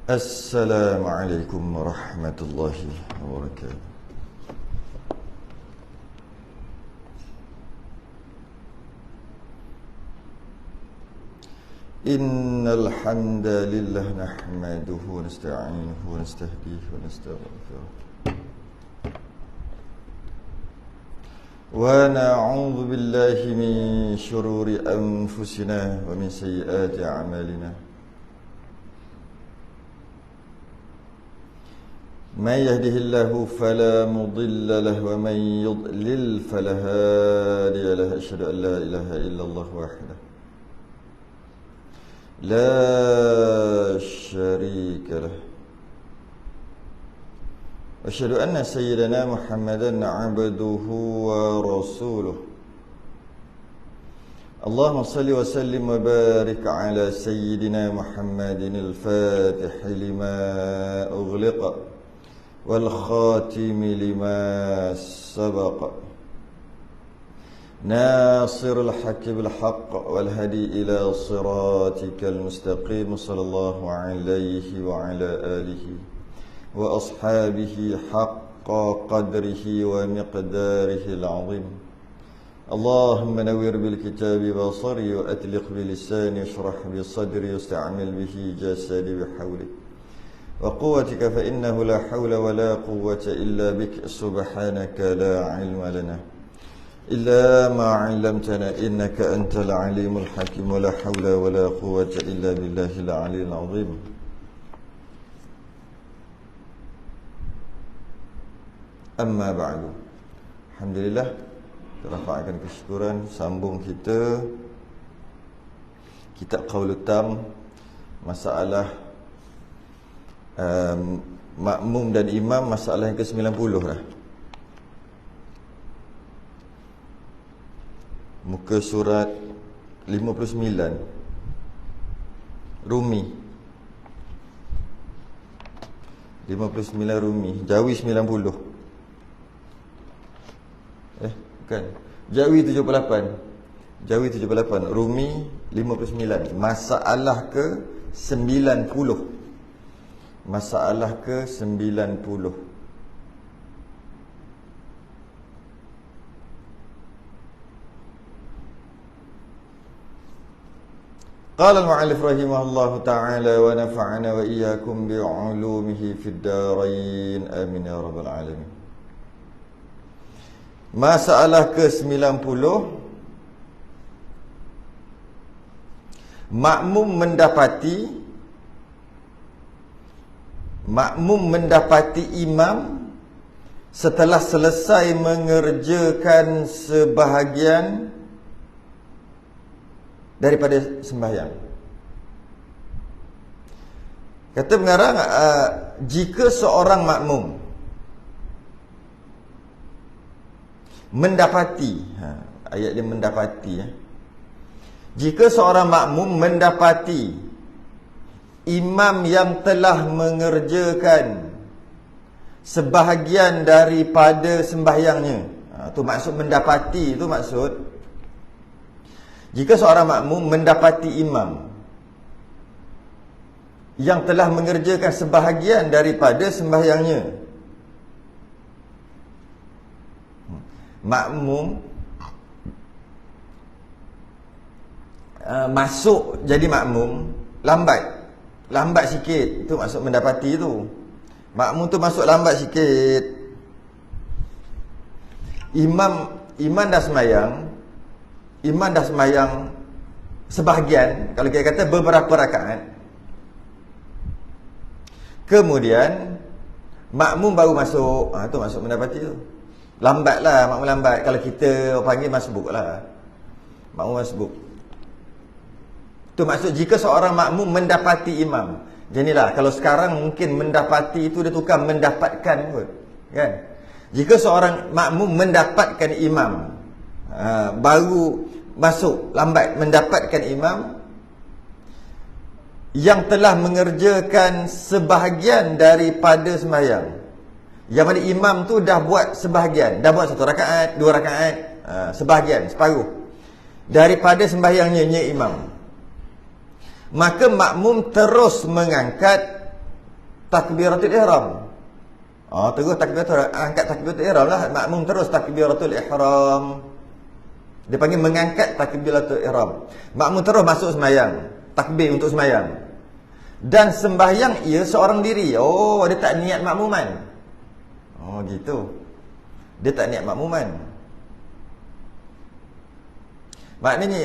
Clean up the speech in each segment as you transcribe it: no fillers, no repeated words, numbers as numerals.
Assalamualaikum warahmatullahi wabarakatuh. Innal hamdalillah nahmaduhu wa nasta'inuhu wa nastahdihi wa nastaghfiruh wa na'udzu billahi min shururi anfusina wa min sayyiati a'malina. Man yahdihillahu fala mudilla lahu wa man yudlil fala hadiya lahu. Asyhadu an la ilaha illallah wahdahu la syarika lah. Asyhadu anna sayyidana Muhammadan abduhu wa rasuluh. Allahumma salli wa sallim wa barik ala sayyidina Muhammadin al-fatih lima ughliqa wal khatimi lima sabaqa ناصر الحق بالحق والهدي إلى صراطك المستقيم صلى الله عليه وعلى آله وأصحابه حق قدره ومقداره العظيم. اللهم نور بالكتاب بصري وأطلق بلساني اشرح بصدري واستعمل به جسدي بحولك وقوتك فإنه لا حول ولا قوة إلا بك سبحانك لا علم لنا إلا ما علمتنا إنك أنت العليم الحكيم ولا حول ولا قوة إلا بالله العلي العظيم. Amma ba'du. Alhamdulillah, terafakkan kesyukuran. Sambung kita kitab Qaulul Tam, masalah makmum dan imam, masalah yang ke-90 lah. Muka surat 59 Rumi 59 Rumi, Jawi 90. Bukan, Jawi 78. Jawi 78, Rumi 59. Masalah ke 90. Masalah ke 90. Qala al-mu'allif rahimahullahu ta'ala wa nafa'ana wa iyyakum bi'ulumihi fid darain amin ya rabbal alamin. Masalah ke-90, makmum mendapati imam setelah selesai mengerjakan sebahagian daripada sembahyang. Kata pengarang, jika seorang makmum mendapati, ayat dia mendapati, jika seorang makmum mendapati imam yang telah mengerjakan sebahagian daripada sembahyangnya, tu maksud mendapati, tu maksud jika seorang makmum mendapati imam yang telah mengerjakan sebahagian daripada sembahyangnya, makmum masuk jadi makmum lambat sikit, tu maksud mendapati tu. Makmum tu masuk lambat sikit, imam dah sembahyang sebahagian, kalau kita kata beberapa rakaat, kemudian makmum baru masuk, tu masuk mendapati tu. Lambat lah, makmum lambat. Kalau kita panggil masbuk lah, makmum masbuk. Tu maksud jika seorang makmum mendapati imam. Jadilah kalau sekarang mungkin mendapati itu dia tukar mendapatkan kot, kan? Jika seorang makmum mendapatkan imam, baru masuk lambat mendapatkan imam yang telah mengerjakan sebahagian daripada sembahyang, yang mana imam tu dah buat sebahagian, dah buat 1 rakaat, 2 rakaat, sebahagian, separuh daripada sembahyangnya imam, maka makmum terus mengangkat takbiratul ihram. Terus angkat takbiratul ihram lah. Makmum terus takbiratul ihram. Dia panggil mengangkat takbiratul ihram. Makmum terus masuk sembahyang, takbir untuk sembahyang. Dan sembahyang ia seorang diri. Dia tak niat makmuman. Gitu. Dia tak niat makmuman. Maknanya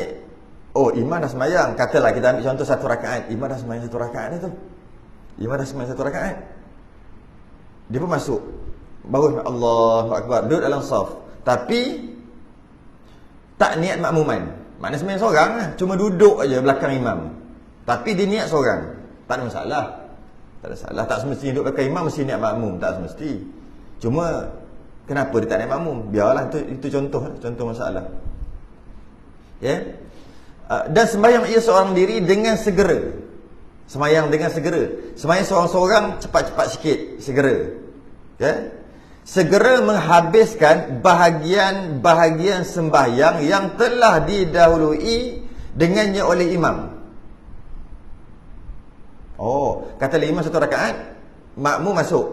imam dah sembahyang. Katalah kita ambil contoh 1 rakaat. Imam dah sembahyang 1 rakaat ni tu. Imam dah sembahyang 1 rakaat. Dia pun masuk. Baru Allahu Akbar. Duduk dalam saf. Tapi tak niat makmuman. Maknanya sembahyang seorang lah. Cuma duduk aja belakang imam. Tapi dia niat seorang. Tak ada masalah. Tak ada masalah. Tak semestinya duduk belakang imam mesti niat makmum. Tak semesti. Cuma kenapa dia tak niat makmum? Biarlah itu contoh masalah. Ya. Dan sembahyang ia seorang diri dengan segera. Sembahyang dengan segera. Sembahyang seorang-seorang cepat-cepat sikit, segera. Ya. Segera menghabiskan bahagian-bahagian sembahyang yang telah didahului dengannya oleh imam. Kata imam 1 rakaat, makmum masuk.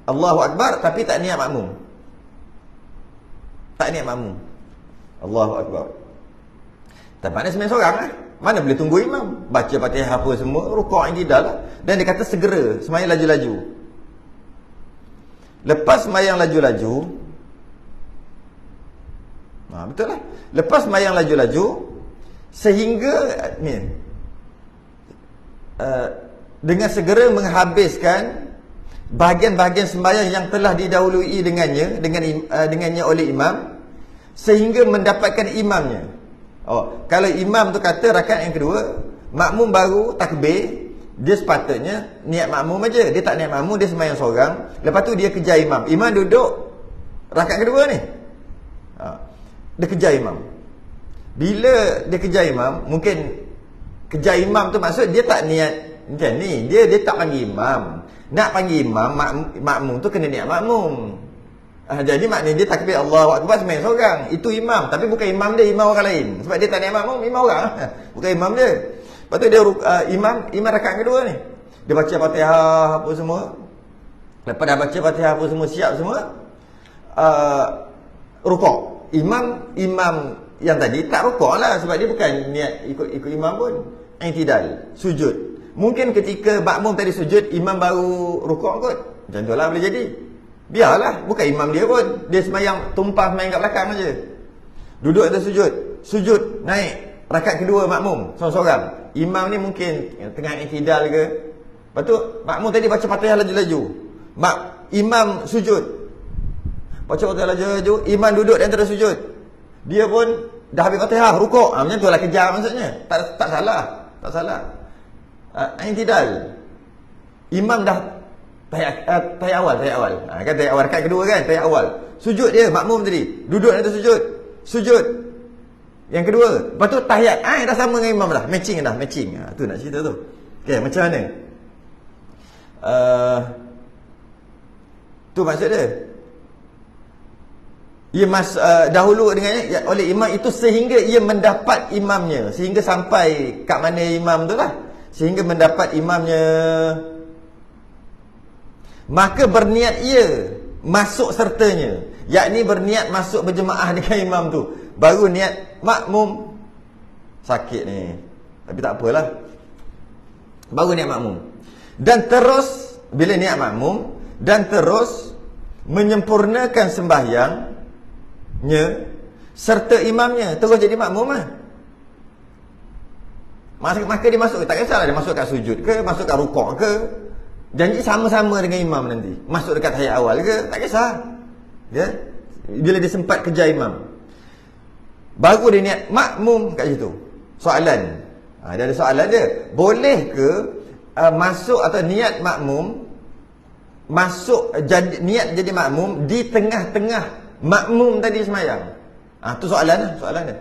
Allahu Akbar tapi tak niat makmum. Tak niat makmum. Allahu Akbar. Tak pandai sembahyang seorang lah. Mana boleh tunggu imam. Baca Fatihah apa semua, rukuk yang tidak lah. Dan dia kata segera, sembahyang laju-laju. Lepas sembahyang laju-laju, betul lah. Lepas sembahyang laju-laju, sehingga dengan segera menghabiskan bahagian-bahagian sembahyang yang telah didahului dengannya oleh imam, sehingga mendapatkan imamnya. Kalau imam tu kata rakaat yang kedua, makmum baru takbir, dia sepatutnya niat makmum aja. Dia tak niat makmum, dia sembahyang seorang. Lepas tu dia kejar imam. Imam duduk rakaat kedua ni. Dia kejar imam. Bila dia kejar imam, mungkin kejar imam tu maksud dia tak niat macam ni. Dia tak panggil imam. Nak panggil imam, makmum tu kena niat makmum. Jadi maknanya dia takbir Allahu Akbar sembahyang seorang. Itu imam. Tapi bukan imam dia, imam orang lain. Sebab dia tak niat makmum, imam orang. Bukan imam dia. Lepas tu dia imam rakaat kedua ni. Dia baca Fatihah apa semua. Lepas dah baca Fatihah apa semua, siap semua. Rukuk. Imam yang tadi tak rukuk lah. Sebab dia bukan niat ikut imam pun. I'tidal, sujud. Mungkin ketika makmum tadi sujud, imam baru rukuk kot. Macam tu lah boleh jadi. Biarlah, bukan imam dia pun. Dia sembahyang, tumpah sembahyang kat belakang aja. Duduk atas sujud, naik. Rakaat kedua makmum, seorang-seorang. Imam ni mungkin tengah i'tidal ke. Lepas tu makmum tadi baca Fatihah laju-laju. Imam sujud. Baca Fatihah laju-laju, imam duduk di antara sujud. Dia pun dah habis Fatihah, rukuk. Macam tu lah kejar maksudnya. Tak salah. Tak salah. I'tidal. Imam dah tahiyat awal. Kan tahiyat awal rakaat kedua kan, tahiyat awal. Sujud dia makmum tadi. Duduk di atas sujud. Yang kedua, lepas tu tahiyat. Dah sama dengan imam dah. Matching. Tu nak cerita tu. Okey, macam mana? Tu maksud dia. Ia dahulu dengannya oleh imam itu sehingga ia mendapat imamnya. Sehingga sampai kat mana imam tu lah. Sehingga mendapat imamnya. Maka berniat ia masuk sertanya. Yakni berniat masuk berjemaah dengan imam tu. Baru niat makmum. Sakit ni. Tapi tak apalah. Baru niat makmum. Dan terus, bila niat makmum, dan terus menyempurnakan sembahyangnya serta imamnya. Terus jadi makmum lah. Maka dia masuk. Tak kisahlah dia masuk kat sujud ke, masuk kat rukuk ke. Janji sama-sama dengan imam nanti. Masuk dekat tahiyat awal ke, tak kisah. Ya? Bila dia sempat kejar imam. Baru dia niat makmum kat situ. Soalan. Dia ada soalan dia. Boleh ke masuk atau niat makmum, niat jadi makmum di tengah-tengah makmum tadi sembahyang? Tu soalan dia.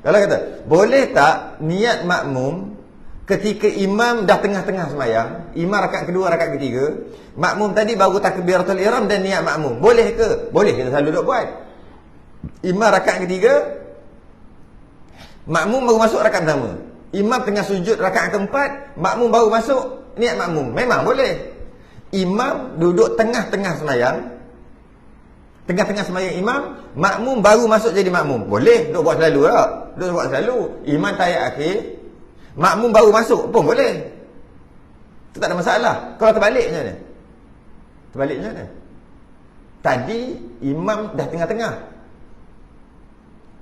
Kalau kata, boleh tak niat makmum ketika imam dah tengah-tengah sembahyang, imam rakaat kedua, rakaat ketiga, makmum tadi baru takbiratul ihram dan niat makmum. Boleh ke? Boleh, kita selalu duk buat. Imam rakaat ketiga, makmum baru masuk rakaat pertama. Imam tengah sujud rakaat keempat, makmum baru masuk niat makmum. Memang boleh. imam duduk tengah-tengah semayang, tengah-tengah semayang imam, makmum baru masuk jadi makmum. Boleh, duduk buat selalu tak? Duduk buat selalu. Imam tahiyat akhir, makmum baru masuk pun boleh. Itu tak ada masalah. Kalau terbaliknya ni, terbaliknya ni, tadi imam dah tengah-tengah,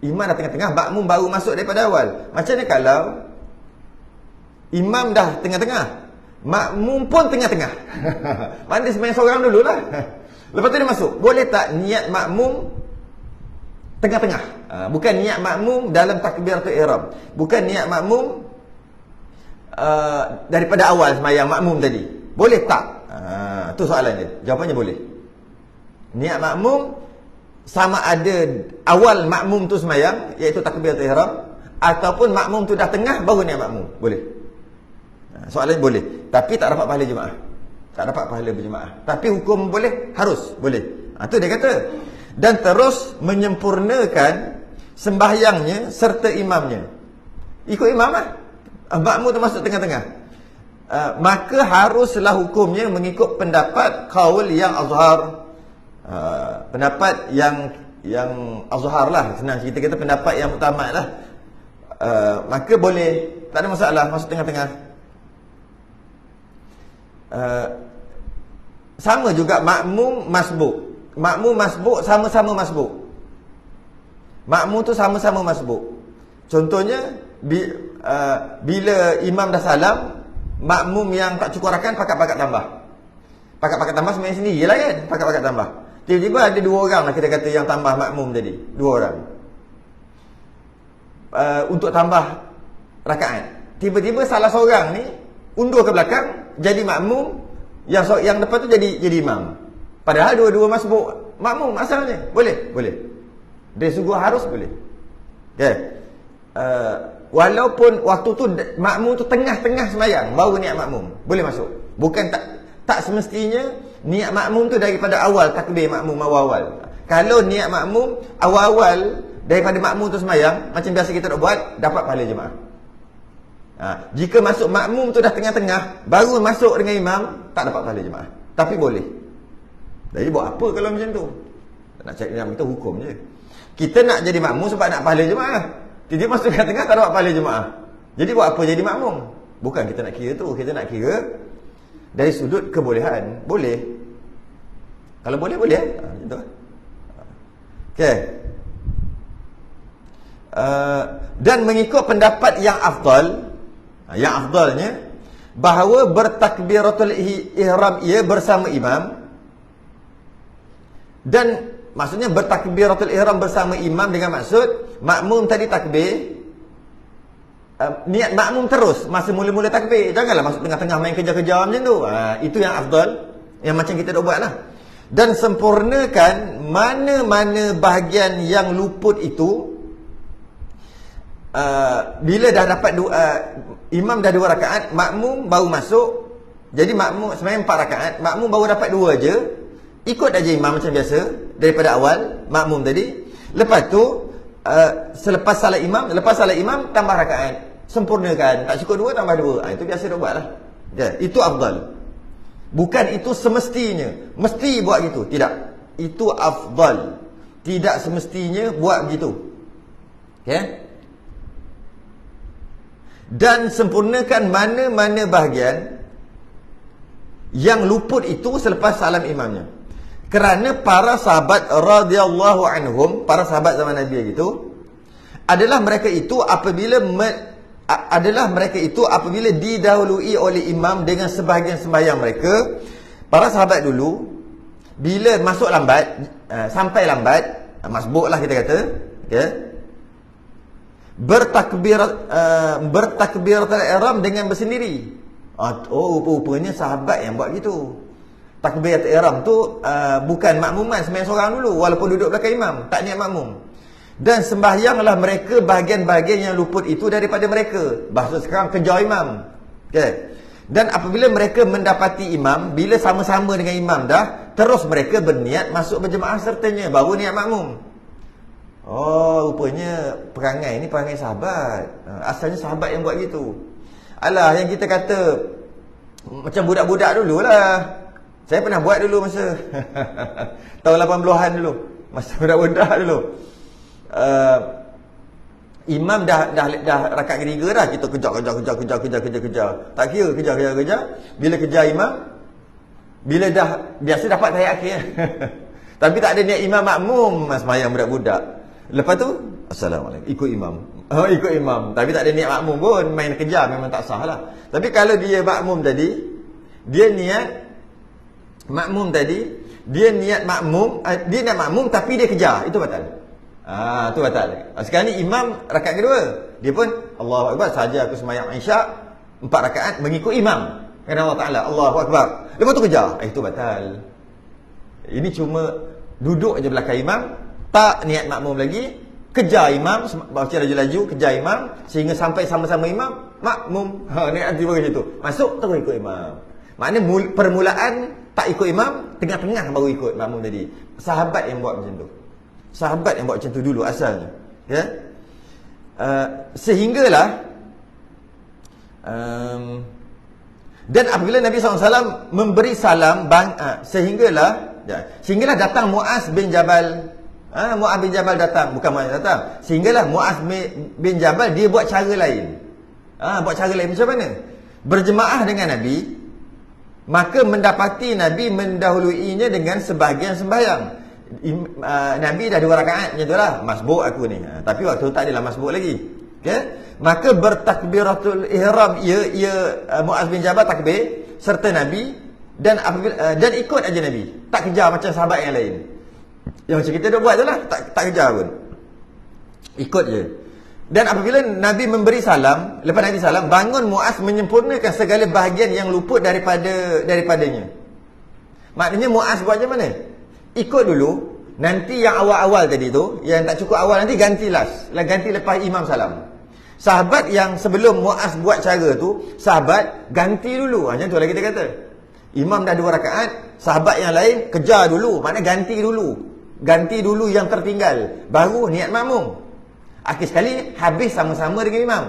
imam dah tengah-tengah, makmum baru masuk daripada awal. Macam ni kalau imam dah tengah-tengah, makmum pun tengah-tengah. Mana dia semayang seorang dululah. Lepas tu dia masuk. Boleh tak niat makmum tengah-tengah? Bukan niat makmum dalam takbiratul ihram. Bukan niat makmum daripada awal semayang makmum tadi. Boleh tak? Tu soalan dia. Jawapannya boleh. Niat makmum sama ada awal makmum tu semayang, iaitu takbiratul ihram, ataupun makmum tu dah tengah baru niat makmum. Boleh. Soalannya boleh. Tapi tak dapat pahala jemaah. Tak dapat pahala berjemaah. Tapi hukum boleh? Harus. Boleh. Tu dia kata. Dan terus menyempurnakan sembahyangnya serta imamnya. Ikut imam lah. Makmum termasuk tengah-tengah. Maka haruslah hukumnya mengikut pendapat qaul yang azhar. Pendapat yang azhar lah. Senang cerita kata pendapat yang muktamad lah. Maka boleh. Tak ada masalah masuk tengah-tengah. Sama juga makmum masbuk. Makmum masbuk sama-sama masbuk. Makmum tu sama-sama masbuk. Contohnya bila imam dah salam, makmum yang tak cukup rakaat pakat-pakat tambah. Pakat-pakat tambah sebenarnya sendiri lah kan. Pakat-pakat tambah. Tiba-tiba ada 2 orang lah kita kata yang tambah makmum tadi. 2 orang. Untuk tambah rakaat. Tiba-tiba salah seorang ni undur ke belakang jadi makmum, yang depan tu jadi imam. Padahal dua-dua masbuk makmum asalnya. Boleh? Boleh. Dia sungguh harus boleh. Okay. Walaupun waktu tu makmum tu tengah-tengah semayang baru niat makmum, boleh masuk. Bukan tak semestinya niat makmum tu daripada awal takbir makmum awal-awal. Kalau niat makmum awal-awal daripada makmum tu semayang, macam biasa kita nak buat, dapat pahala jemaah. Jika masuk makmum tu dah tengah-tengah baru masuk dengan imam, tak dapat pahala jemaah. Tapi boleh. Jadi buat apa kalau macam tu? Tak nak cari kita hukum je. Kita nak jadi makmum sebab nak pahala jemaah. Dia masuk tengah-tengah tak dapat pahala jemaah. Jadi buat apa jadi makmum? Bukan kita nak kira tu. Kita nak kira dari sudut kebolehan. Boleh. Kalau boleh, boleh. Macam tu. Okay. Dan mengikut pendapat yang afdal, yang afdalnya bahawa bertakbiratul ihram ia bersama imam. Dan maksudnya bertakbiratul ihram bersama imam dengan maksud makmum tadi takbir, niat makmum terus masa mula-mula takbir. Janganlah masuk tengah-tengah main kejar-kejar macam tu. Itu yang afdal, yang macam kita dah buat lah. Dan sempurnakan mana-mana bahagian yang luput itu. Bila dah dapat imam dah 2 rakaat, makmum baru masuk. Jadi makmum sebenarnya 4 rakaat, makmum baru dapat 2 je. Ikut aja imam macam biasa daripada awal makmum tadi. Lepas tu lepas salat imam tambah rakaat, sempurnakan. Tak cukup 2 tambah 2. Itu biasa dah buatlah. Okay. Itu afdal. Bukan itu semestinya mesti buat gitu. Tidak. Itu afdal. Tidak semestinya buat begitu. Okay? Dan sempurnakan mana-mana bahagian yang luput itu selepas salam imamnya. Kerana para sahabat radhiyallahu anhum, para sahabat zaman Nabi itu, adalah mereka itu apabila didahului oleh imam dengan sebahagian sembahyang mereka. Para sahabat dulu bila masuk lambat, sampai lambat, masbuk lah kita kata, okay? Bertakbiratul ihram dengan bersendiri. Rupanya sahabat yang buat gitu. Takbiratul ihram tu bukan makmuman, sembahyang seorang dulu walaupun duduk belakang imam, tak niat makmum. Dan sembahyanglah mereka bahagian-bahagian yang luput itu daripada mereka. Bahasa sekarang kejar imam. Okay. Dan apabila mereka mendapati imam, bila sama-sama dengan imam dah, terus mereka berniat masuk berjemaah sertanya, baru niat makmum. Rupanya perangai ni perangai sahabat. Asalnya sahabat yang buat gitu. Alah, yang kita kata macam budak-budak dululah. Saya pernah buat dulu masa tahun 80-an dulu. Masa budak-budak dulu. Imam dah rakaat ketiga dah, kita kejar. Tak kira kejar. Bila kejar imam, bila dah biasa dapat tahiyat akhir. Tapi tak ada niat imam makmum sembahyang budak-budak. Lepas tu assalamualaikum, ikut imam. Ikut imam. Tapi tak ada niat makmum pun, main kejar memang tak sah lah. Tapi kalau dia makmum tadi, dia niat makmum tapi dia kejar, itu batal. Itu batal. Sekarang ni imam rakaat kedua, dia pun Allahu Akbar, saja aku sembahyang Isyak 4 rakaat mengikut imam. Kerana Allah Taala Allahu Akbar. Lepas tu kejar. Itu batal. Ini cuma duduk aja belakang imam, tak niat makmum lagi, kejar imam, baca laju-laju, kejar imam sehingga sampai sama-sama imam, makmum. Niat tiba ke situ. Masuk terus ikut imam. Maknanya permulaan tak ikut imam, tengah-tengah baru ikut makmum tadi. Sahabat yang buat macam tu. Sahabat yang buat macam tu dulu asalnya. Ya. Sehinggalah dan apabila Nabi SAW memberi salam sehinggalah datang Muaz bin Jabal. Muaz bin Jabal datang, bukan Muaz datang. Sehinggalah Muaz bin Jabal dia buat cara lain. Buat cara lain macam mana? Berjemaah dengan Nabi, maka mendapati Nabi mendahuluinya dengan sebahagian sembahyang. Nabi dah 2 rakaat macam itulah, masbuk aku ni. Tapi waktu tu tak adalah masbuk lagi. Okay? Maka bertakbiratul ihram Muaz bin Jabal takbir serta Nabi dan ikut aja Nabi. Tak kejar macam sahabat yang lain. Yang macam kita dah buat je lah, tak kejar pun. Ikut je. Dan apabila Nabi memberi salam, lepas Nabi salam, bangun Muaz menyempurnakan segala bahagian yang luput daripadanya. Maknanya Muaz buat macam mana? Ikut dulu, nanti yang awal-awal tadi tu, yang tak cukup awal nanti ganti lepas imam salam. Sahabat yang sebelum Muaz buat cara tu, sahabat ganti dulu. Macam tu lah kita kata. Imam dah 2 rakaat, sahabat yang lain kejar dulu, maknanya ganti dulu yang tertinggal, baru niat makmum. Akhir sekali habis sama-sama dengan imam.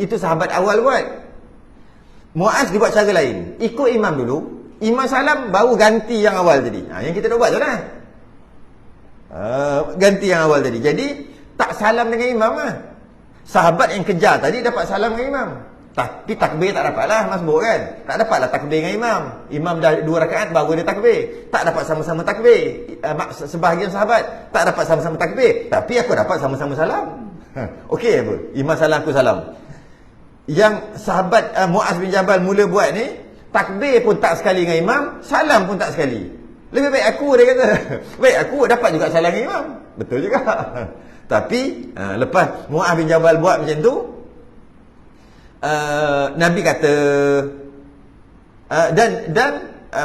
Itu sahabat awal buat. Muaz dia buat cara lain, ikut imam dulu, imam salam baru ganti yang awal tadi. Yang kita dah buat tu lah. Ganti yang awal tadi. Jadi tak salam dengan imam lah. Sahabat yang kejar tadi dapat salam dengan imam, tapi takbir tak dapat lah, masbuk kan. Tak dapat lah takbir dengan imam. Imam dah 2 rakaat baru dia takbir. Tak dapat sama-sama takbir. Sebahagian sahabat tak dapat sama-sama takbir, tapi aku dapat sama-sama salam. Okey apa? Imam salam, aku salam. Yang sahabat Muaz bin Jabal mula buat ni, takbir pun tak sekali dengan imam, salam pun tak sekali. Lebih baik aku, dia kata. Baik aku dapat juga salam dengan imam. Betul juga. Tapi lepas Muaz bin Jabal buat macam tu, Nabi kata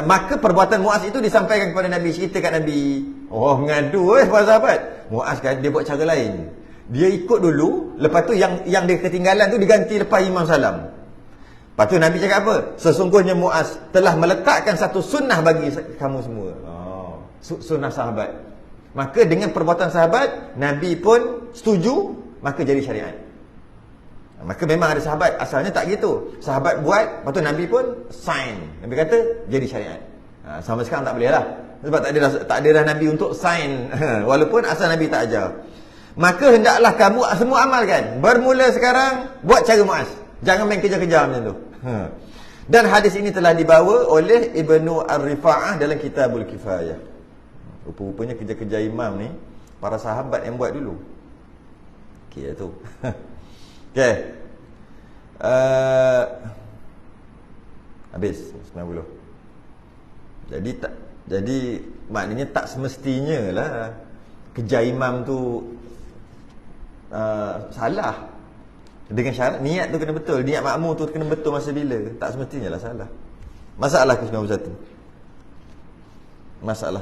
maka perbuatan Muaz itu disampaikan kepada Nabi, cerita kat Nabi. Mengadu para sahabat. Muaz kan dia buat cara lain. Dia ikut dulu, lepas tu yang dia ketinggalan tu diganti lepas imam salam. Lepas tu Nabi cakap apa? Sesungguhnya Muaz telah meletakkan satu sunnah bagi kamu semua. Sunnah sahabat. Maka dengan perbuatan sahabat, Nabi pun setuju, maka jadi syariat. Maka memang ada sahabat asalnya tak gitu. Sahabat buat, lepas tu Nabi pun sign. Nabi kata jadi syariat. Sama sekarang tak boleh lah. Sebab tak ada dah Nabi untuk sign. Walaupun asal Nabi tak ajar. Maka hendaklah kamu semua amalkan. Bermula sekarang, buat cara Muaz. Jangan main kejar-kejar macam tu. Dan hadis ini telah dibawa oleh Ibnu Ar-Rifa'ah dalam Kitabul Kifayah. Rupa-rupanya kejar-kejar imam ni para sahabat yang buat dulu. Okey tu. Okey. Habis 90. Jadi maknanya tak semestinya lah kejar imam tu salah. Dengan syarat niat tu kena betul, niat makmum tu kena betul masa bila. Tak semestinya lah salah. Masalah ke-91. Masalah.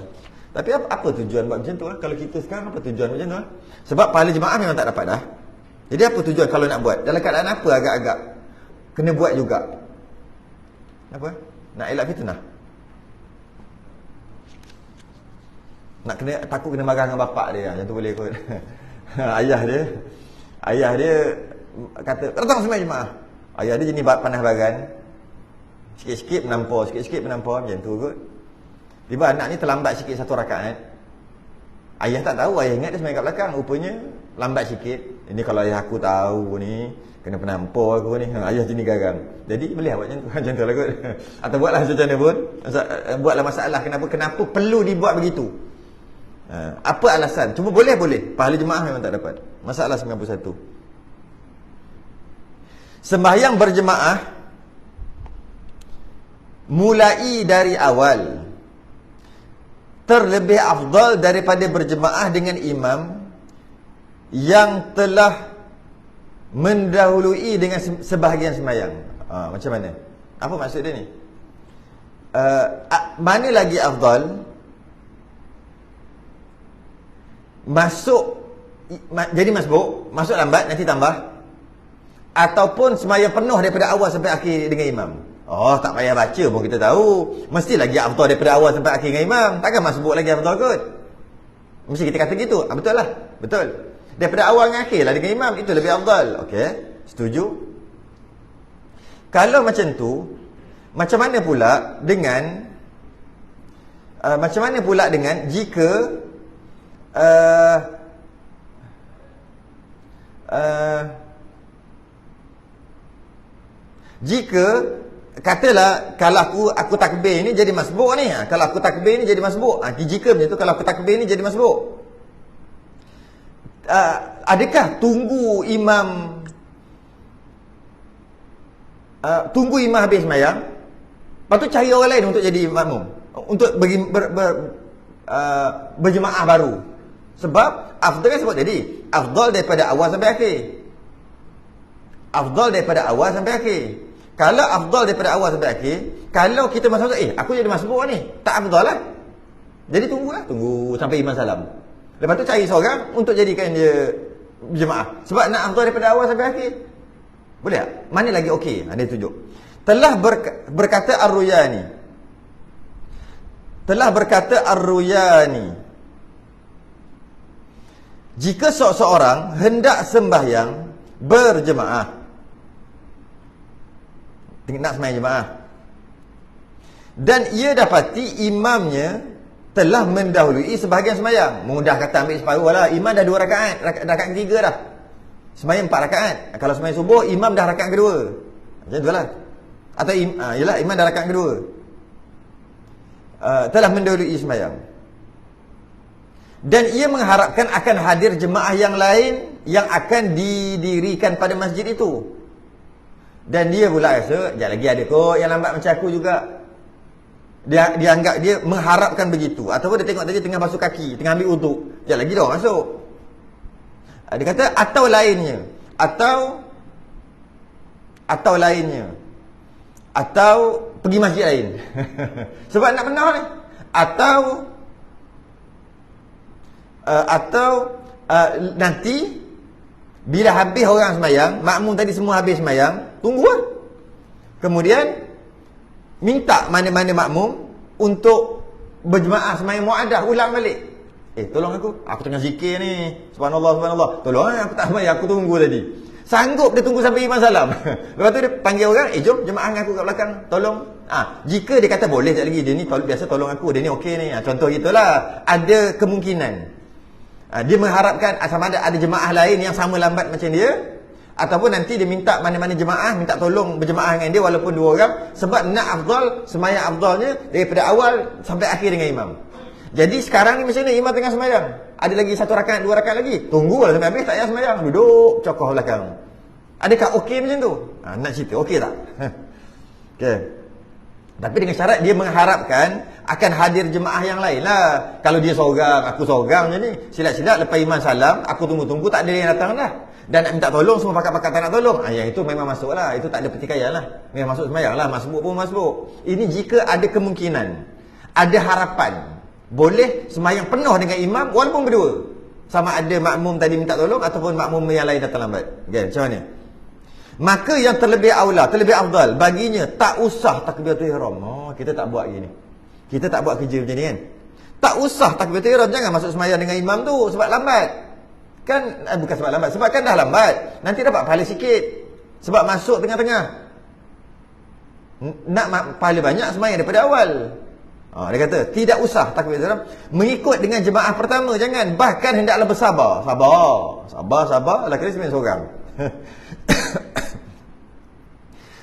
Tapi apa tujuan buat macam tu lah? Kalau kita sekarang apa tujuan macam tu lah? Sebab pahala jemaah memang tak dapat dah. Jadi apa tujuan kalau nak buat? Dalam keadaan apa agak-agak kena buat juga? Apa? Nak elak fitnah? Nak kena, takut kena marah dengan bapak dia. Macam tu boleh kot. Ayah dia kata, datang semua jemaah. Ayah dia jenis panas baran. Sikit-sikit menampar, sikit-sikit menampar. Macam tu kot. Tiba anak ni terlambat sikit satu rakaat. Ayah tak tahu, ayah ingat dia sembahyang kat belakang. Rupanya lambat sikit. Ini kalau ayah aku tahu ni, kena penampar aku ni. Ayah sini garang. Jadi boleh buat macam tu. Macam tu lah kot. Atau buatlah macam mana pun. Buatlah masalah kenapa perlu dibuat begitu. Apa alasan? Cuma boleh. Pahala jemaah memang tak dapat. Masalah 91. Sembahyang berjemaah mulai dari awal terlebih afdal daripada berjemaah dengan imam yang telah mendahului dengan sebahagian sembahyang. Macam mana? Apa maksud dia ni? Mana lagi afdal? Jadi masbuk, masuk lambat nanti tambah, ataupun sembahyang penuh daripada awal sampai akhir dengan imam. Tak payah baca pun kita tahu. Mesti lagi afdal daripada awal sampai akhir dengan imam. Takkan masbuk lagi afdal kot. Mesti kita kata gitu. Betul lah. Betul. Daripada awal dengan akhir lah dengan imam, itu lebih afdal. Okey, setuju? Kalau macam tu, macam mana pula dengan jika jika katalah kalau aku takbir ni jadi masbuk ni, kalau aku takbir ni jadi masbuk, jika macam tu, kalau aku takbir ni jadi masbuk, adakah tunggu imam habis sembahyang, lepas tu cari orang lain untuk jadi makmum, untuk berjemaah baru? Sebab afdal kan sebut tadi, afdal daripada awal sampai akhir. Afdal daripada awal sampai akhir. Kalau afdal daripada awal sampai akhir, kalau kita masuk aku jadi masbuk ni, tak afdal lah. Jadi tunggu sampai imam salam. Lepas tu cari seorang untuk jadikan dia berjemaah. Sebab nak afdal daripada awal sampai akhir. Boleh tak? Mana lagi okey? Dia tunjuk. Berkata Ar-Ruyani, jika seorang hendak sembahyang berjemaah, nak sembahyang jemaah, dan ia dapati imamnya telah mendahului sebahagian sembahyang, mudah kata ambil separuh lah, imam dah 2 rakaat, rakaat ketiga dah, sembahyang 4 rakaat. Kalau sembahyang subuh, imam dah rakaat kedua, macam tu lah. Atau imam dah rakaat kedua, telah mendahului sembahyang, dan ia mengharapkan akan hadir jemaah yang lain yang akan didirikan pada masjid itu. Dan dia pula rasa, sekejap lagi ada kot yang lambat macam aku juga. Dia anggap, dia mengharapkan begitu. Ataupun dia tengok tadi tengah basuh kaki, tengah ambil uduk, sekejap lagi dah masuk. Dia kata atau lainnya, atau pergi masjid lain. Sebab nak benar ni. Atau nanti bila habis orang sembahyang, makmum tadi semua habis sembahyang, tunggu lah. Kemudian minta mana-mana makmum untuk berjemaah sembahyang muaddah, ulang balik. Tolong aku tengah zikir ni, subhanallah, tolong aku tak sembahyang, aku tunggu tadi. Sanggup dia tunggu sampai imam salam. Lepas tu dia panggil orang, jom jemaah dengan aku kat belakang, tolong. Jika dia kata boleh tak lagi, dia ni biasa tolong aku, dia ni okey ni, contoh gitulah. Ada kemungkinan dia mengharapkan sama ada jemaah lain yang sama lambat macam dia, ataupun nanti dia minta mana-mana jemaah minta tolong berjemaah dengan dia walaupun 2 orang, sebab nak afdal, sembahyang afdalnya daripada awal sampai akhir dengan imam. Jadi sekarang ni macam ni, imam tengah sembahyang, ada lagi 1 rakaat 2 rakaat lagi, tunggulah sampai habis, tak payah sembahyang, duduk cokoh belakang. Adakah okey macam tu? Nak cerita okey tak? Okey. Tapi dengan syarat dia mengharapkan akan hadir jemaah yang lain lah. Kalau dia seorang, aku seorang macam ni, silat-silat lepas imam salam, aku tunggu-tunggu, tak ada yang datang dah, dan nak minta tolong, semua pakat-pakat tak nak tolong, yang itu memang masuk lah. Itu tak ada pertikaian lah, memang masuk sembahyang lah, masbuk pun masbuk. Ini jika ada kemungkinan, ada harapan, boleh sembahyang penuh dengan imam walaupun berdua, sama ada makmum tadi minta tolong ataupun makmum yang lain datang lambat. Macam mana? Maka yang terlebih aula, terlebih afdal baginya tak usah takbiratul ihram. Kita tak buat gini. Kita tak buat kerja macam ni kan. Tak usah takbiratul ihram, jangan masuk sembahyang dengan imam tu sebab lambat. Kan bukan sebab lambat, sebab kan dah lambat. Nanti dapat pahala sikit sebab masuk tengah-tengah. Nak pahala banyak sembahyang daripada awal. Dia kata tidak usah takbiratul ihram mengikut dengan jemaah pertama, jangan, bahkan hendaklah bersabar. Sabar lagi sembahyang seorang.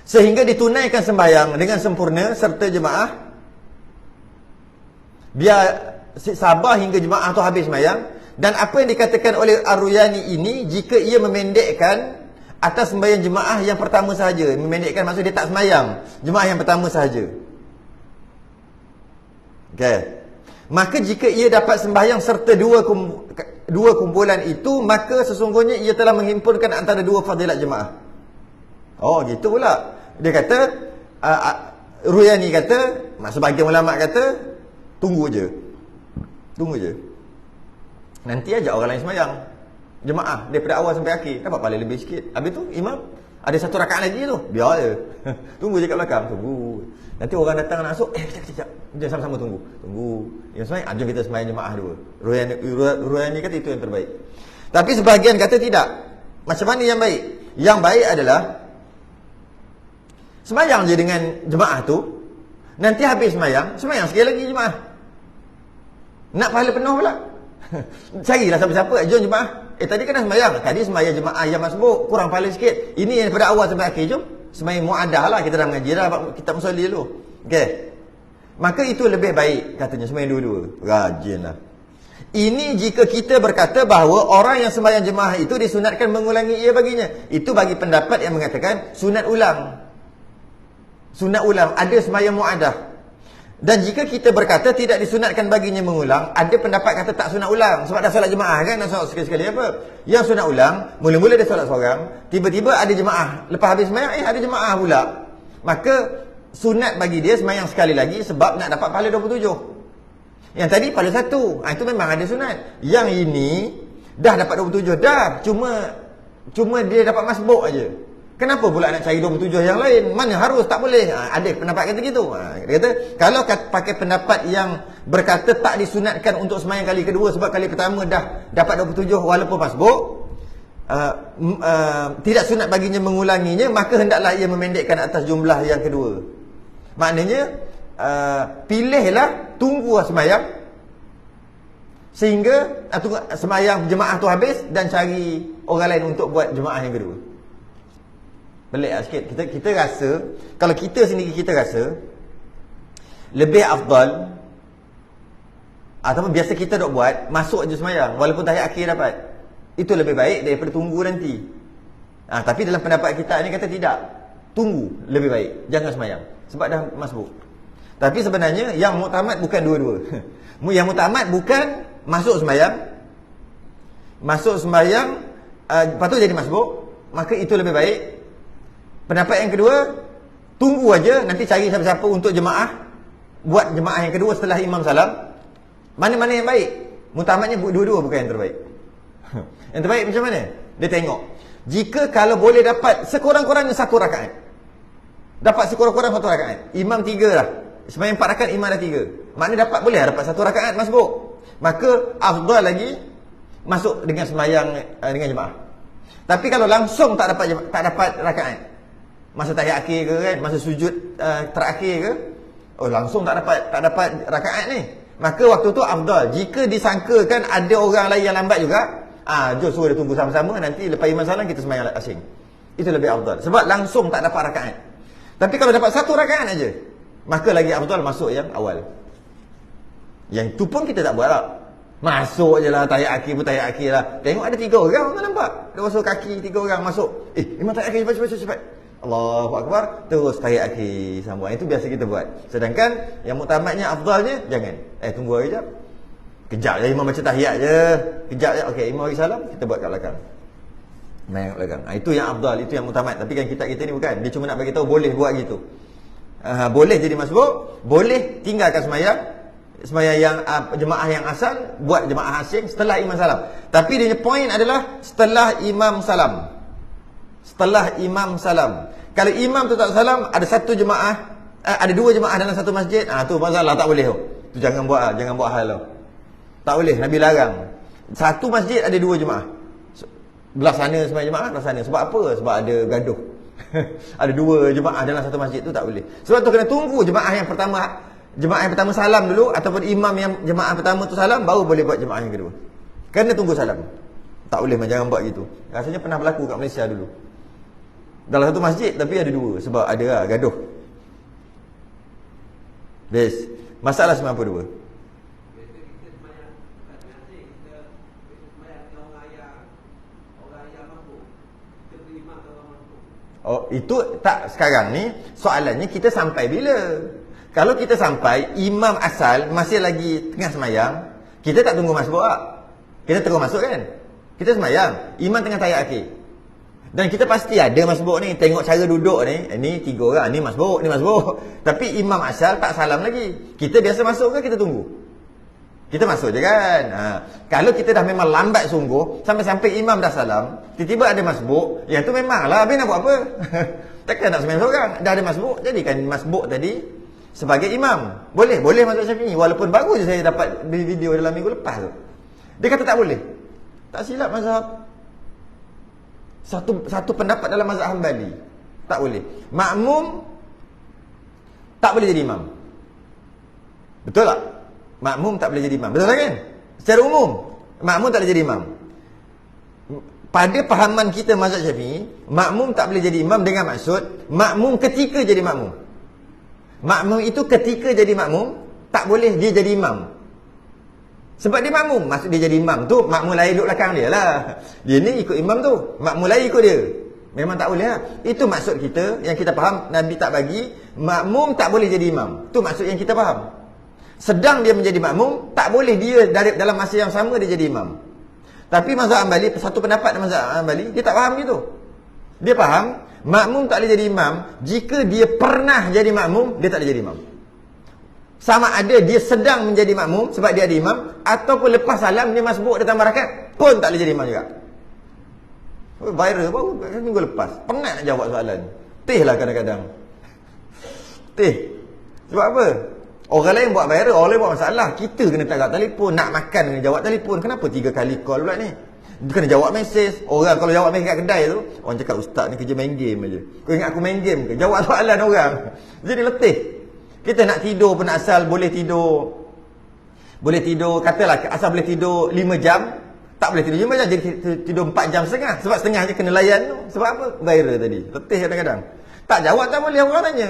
Sehingga ditunaikan sembahyang dengan sempurna serta jemaah. Biar sabar hingga jemaah tu habis sembahyang. Dan apa yang dikatakan oleh Ar-Ruyani ini, jika ia memendekkan atas sembahyang jemaah yang pertama sahaja. Memendekkan maksud dia tak sembahyang jemaah yang pertama sahaja. Okey. Maka jika ia dapat sembahyang serta dua kumpulan itu, maka sesungguhnya ia telah menghimpunkan antara dua fadilat jemaah. Oh, gitu pula. Dia kata, Ruyani kata, sebahagian ulama kata, tunggu je. Nanti aja orang lain sembahyang jemaah daripada awal sampai akhir, dapat pahala lebih sikit. Habis tu imam ada satu rakaat lagi tu, biar je. Tunggu je kat belakang, tunggu. Nanti orang datang nak masuk, kejap. Jangan sama-sama tunggu. Yang sembahyang, jom kita sembahyang jemaah dua. Ruyani kata itu yang terbaik. Tapi sebahagian kata tidak. Macam mana yang baik? Yang baik adalah sembahyang je dengan jemaah tu. Nanti habis sembahyang sekali lagi jemaah. Nak pahala penuh pula. Carilah siapa-siapa, jom jemaah. Tadi kan dah sembahyang. Tadi sembahyang jemaah yang masbuk, kurang pahala sikit. Ini yang daripada awal sampai akhir, jom sembahyang muadah lah. Kita dah mengaji dah kitab musalli dulu. Okey. Maka itu lebih baik katanya, sembahyang dua-dua. Rajinlah. Ini jika kita berkata bahawa orang yang sembahyang jemaah itu disunatkan mengulangi ia baginya. Itu bagi pendapat yang mengatakan sunat ulang. Ada sembahyang muadah. Dan jika kita berkata tidak disunatkan baginya mengulang, ada pendapat kata tak sunat ulang. Sebab dah solat jemaah kan, dah solat sekali-sekali apa. Yang sunat ulang, mula-mula dia solat seorang, tiba-tiba ada jemaah. Lepas habis sembahyang, ada jemaah pula. Maka sunat bagi dia sembahyang sekali lagi sebab nak dapat pahala 27. Yang tadi pahala 1. Itu memang ada sunat. Yang ini dah dapat 27 dah. Cuma dia dapat masbuk aja. Kenapa pula nak cari 27 yang lain? Mana harus, tak boleh. Ada pendapat kata gitu. Dia kata, kalau pakai pendapat yang berkata tak disunatkan untuk sembahyang kali kedua sebab kali pertama dah dapat 27 walaupun masbuk, tidak sunat baginya mengulanginya, maka hendaklah ia memendekkan atas jumlah yang kedua. Maknanya, pilihlah, tunggu sembahyang sehingga sembahyang jemaah tu habis dan cari orang lain untuk buat jemaah yang kedua. Pelik lah sikit. Kita rasa, kalau kita sendiri kita rasa lebih afdal, ataupun biasa kita dok buat, masuk je sembahyang walaupun tahiyat akhir dapat. Itu lebih baik daripada tunggu nanti. Tapi dalam pendapat kita ni kata tidak. Tunggu lebih baik, jangan sembahyang sebab dah masbuk. Tapi sebenarnya yang muktamad bukan dua-dua. Yang muktamad bukan masuk sembahyang lepas tu jadi masbuk, maka itu lebih baik. Pendapat yang kedua, tunggu aja, nanti cari siapa-siapa untuk jemaah, buat jemaah yang kedua setelah imam salam. Mana-mana yang baik? Mutamadnya dua-dua bukan yang terbaik. Yang terbaik macam mana? Dia tengok. Jika kalau boleh dapat sekurang-kurangnya 1 rakaat. Dapat sekurang-kurang 1 rakaat. Imam 3 lah. Sembahyang 4 rakaat, imam dah 3. Maknanya boleh dapat 1 rakaat masbuk. Maka afdal lagi masuk dengan sembahyang dengan jemaah. Tapi kalau langsung tak dapat rakaat, masa tahiyat akhir ke kan, masa sujud terakhir ke, langsung tak dapat rakaat ni, maka waktu tu afdal. Jika disangkakan ada orang lain yang lambat juga, jom suruh dia tunggu sama-sama, nanti lepas imam salam kita sembahyang asing. Itu lebih afdal sebab langsung tak dapat rakaat. Tapi kalau dapat 1 rakaat aja, maka lagi afdal masuk yang awal. Yang tu pun kita tak buat lah. Masuk je lah, tahiyat akhir pun tahiyat akhir lah. Tengok ada 3 orang, tak nampak? Dia basuh kaki 3 orang masuk. Imam tahiyat akhir, cepat. Allahu Akbar, terus tahiyat akhir sambung. Itu biasa kita buat. Sedangkan yang muktamadnya, afdalnya, jangan. Tunggu sekejap. Kejap je imam baca tahiyat je. Kejap je. Okey, imam bagi salam, kita buat kat belakang. Main kat belakang. Itu yang afdal, itu yang muktamad. Tapi kan kita ni bukan. Dia cuma nak bagi tahu boleh buat gitu. Boleh jadi masbuk, boleh tinggalkan sembahyang yang jemaah yang asal, buat jemaah asing setelah imam salam. Tapi dia punya point adalah setelah imam salam. Kalau imam tu tak salam, ada 1 jemaah, ada 2 jemaah dalam 1 masjid, tu masalah, tak boleh tu. Tu jangan buat hal tu. Tak boleh, Nabi larang. 1 masjid ada 2 jemaah. Belah sana sembahyang jemaah, belah sana. Sebab apa? Sebab ada gaduh. Ada 2 jemaah dalam 1 masjid tu tak boleh. Sebab tu kena tunggu jemaah yang pertama Jemaah yang pertama salam dulu, ataupun imam yang jemaah pertama tu salam, baru boleh buat jemaah yang kedua. Kena tunggu salam. Tak boleh jangan buat gitu. Rasanya pernah berlaku kat Malaysia dulu. Dalam satu masjid tapi ada dua, sebab ada lah gaduh. Bes. Masalah 92. Oh, itu tak sekarang ni soalannya kita sampai bila? Kalau kita sampai imam asal masih lagi tengah semayang, kita tak tunggu masbuk tak? Kita terus masuk kan? Kita semayang, imam tengah tahiyat akhir. Dan kita pasti ada masbuk ni. Tengok cara duduk ni, ni 3 orang, ni masbuk, ni masbuk. Tapi imam asal tak salam lagi. Kita biasa masuk ke kita tunggu? Kita masuk je kan? Kalau kita dah memang lambat sungguh, sampai-sampai imam dah salam, tiba-tiba ada masbuk, yang tu memanglah, habis nak buat apa? Takkan nak sembahyang seorang. Dah ada masbuk, jadikan masbuk tadi sebagai imam. Boleh mazhab Syafi'i. Walaupun baru je saya dapat video dalam minggu lepas tu. Dia kata tak boleh. Tak silap mazhab. Satu pendapat dalam mazhab Hanbali. Tak boleh. Makmum tak boleh jadi imam. Betul tak? Makmum tak boleh jadi imam. Betul tak kan? Secara umum, makmum tak boleh jadi imam. Pada pahaman kita mazhab Syafi'i, makmum tak boleh jadi imam dengan maksud makmum ketika jadi makmum. Makmum itu ketika jadi makmum, tak boleh dia jadi imam. Sebab dia makmum, maksud dia jadi imam tu, makmum lain duduk belakang dia lah. Dia ni ikut imam tu, makmum lain ikut dia. Memang tak boleh lah. Itu maksud kita, yang kita faham, Nabi tak bagi, makmum tak boleh jadi imam. Tu maksud yang kita faham. Sedang dia menjadi makmum, tak boleh dia dalam masa yang sama dia jadi imam. Tapi mazhab Hanbali, satu pendapat dalam mazhab Hanbali, dia tak faham gitu. Dia faham, makmum tak boleh jadi imam jika dia pernah jadi makmum, dia tak boleh jadi imam. Sama ada dia sedang menjadi makmum sebab dia ada imam, ataupun lepas salam dia masbuk dia tambah rakaat, pun tak boleh jadi imam juga. Viral baru minggu lepas. Penat nak jawab soalan. Teh lah kadang-kadang. Teh. Sebab apa? Orang lain buat viral, orang lain buat masalah. Kita kena tagak telefon, nak makan kena jawab telefon. Kenapa 3 kali call pula ni? Dia kena jawab mesej. Orang kalau jawab mesej kat kedai tu, orang cakap ustaz ni kerja main game aja. Kau ingat aku main game ke? Jawab soalan orang. Jadi letih. Kita nak tidur pun asal boleh tidur. Boleh tidur, katalah asal boleh tidur 5 jam. Tak boleh tidur 5 jam, jadi tidur 4 jam setengah. Sebab setengah je kena layan tu. Sebab apa? Viral tadi. Letih kadang-kadang. Tak jawab tak boleh, orang tanya.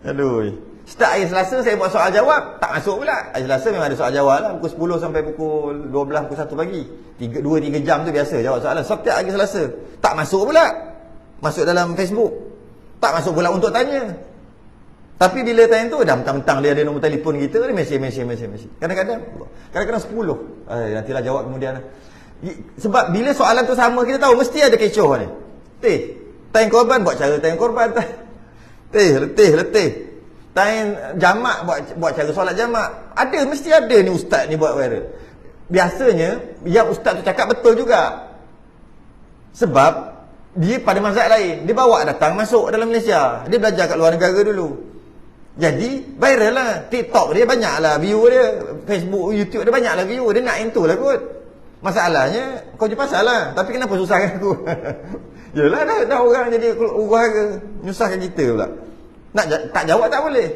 Aduh. Setiap hari Selasa saya buat soal jawab, tak masuk pula. Hari Selasa memang ada soal jawab lah, pukul 10 sampai pukul 12, pukul 1 pagi. 2-3 jam tu biasa jawab soalan. Setiap hari Selasa. Tak masuk pula. Masuk dalam Facebook. Tak masuk pula untuk tanya. Tapi bila tanya tu, dah mentang-mentang dia ada nombor telefon kita, dia mesej. Kadang-kadang 10. Nantilah jawab kemudian. Sebab bila soalan tu sama, kita tahu mesti ada kecoh ni. Tanya korban, buat cara tanya korban. Letih. Tanya jamak, buat cara solat jamak. Ada, mesti ada ni ustaz ni buat viral. Biasanya yang ustaz tu cakap betul juga. Sebab dia pada mazhab lain, dia bawa datang masuk dalam Malaysia. Dia belajar kat luar negara dulu. Jadi viral lah. TikTok dia banyak lah view dia, Facebook, YouTube dia banyak lah view. Dia nak yang tu lah kot. Masalahnya kau je pasal lah. Tapi kenapa susahkan aku? Yelah dah orang jadi urang, nyusahkan kita pula. Tak jawab tak boleh.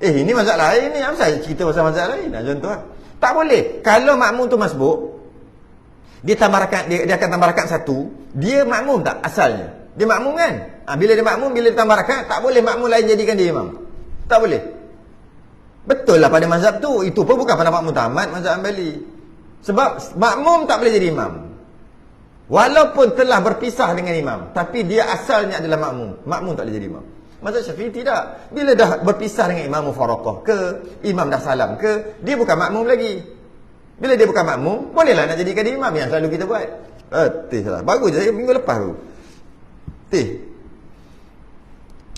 Ini mazhab lain ni. Apa saya cerita pasal mazhab lain? Contoh lah. Tak boleh. Kalau makmum tu masbuk, dia akan tambah rakaat 1. Dia makmum tak asalnya? Dia makmum kan? Bila dia makmum, bila dia tambah rakaat, tak boleh makmum lain jadikan dia imam. Tak boleh. Betul lah pada mazhab tu. Itu pun bukan pendapat mutamat mazhab Hanbali. Sebab makmum tak boleh jadi imam. Walaupun telah berpisah dengan imam, tapi dia asalnya adalah makmum. Makmum tak boleh jadi imam. Mazhab Syafi'i tidak. Bila dah berpisah dengan imam mufaraqah ke, imam dah salam ke, dia bukan makmum lagi. Bila dia bukan makmum, bolehlah nak jadikan dia imam, yang selalu kita buat. Lah. Baru je saya minggu lepas tu.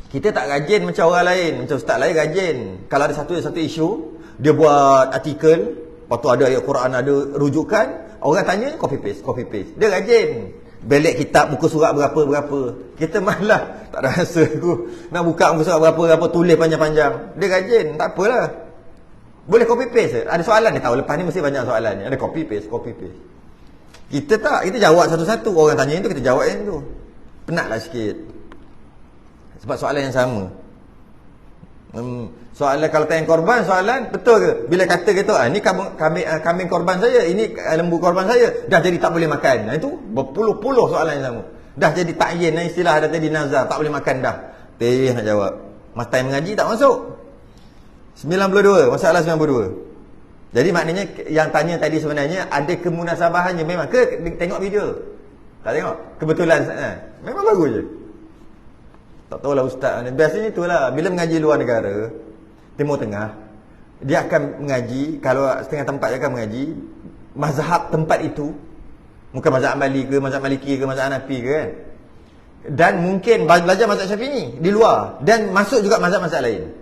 Kita tak rajin macam orang lain. Macam ustaz lain rajin. Kalau ada satu isu, dia buat artikel, lepas tu ada ayat Quran, ada rujukan, orang tanya, copy paste. Dia rajin. Belek kitab muka surat berapa. Kita malah tak ada rasa aku nak buka muka surat berapa, tulis panjang-panjang. Dia rajin, tak apalah. Boleh copy paste. Ada soalan ni, tahu lepas ni mesti banyak soalan ni. Ada copy paste. Kita tak, kita jawab satu-satu. Orang tanya yang tu, kita jawab yang tu. Penatlah sikit. Sebab soalan yang sama. Soalan kalau tanya korban, soalan betul ke? Bila kata gitu, ni kambing korban saya, ini lembu korban saya, dah jadi tak boleh makan. Itu berpuluh-puluh soalan yang sama. Dah jadi ta'yin, istilah ada tadi nazar, tak boleh makan dah. Nak jawab. Masa time mengaji tak masuk. 92, masalah 92. Jadi maknanya yang tanya tadi sebenarnya ada kemunasabahannya memang ke tengok video? Tak tengok? Kebetulan memang bagus je. Tak tahulah ustaz. Biasanya itulah bila mengaji luar negara, Timur Tengah, dia akan mengaji, kalau setengah tempat dia akan mengaji mazhab tempat itu. Bukan mazhab Hambali ke, mazhab Maliki ke, mazhab Hanafi ke kan. Dan mungkin belajar mazhab Syafi'i di luar dan masuk juga mazhab-mazhab lain.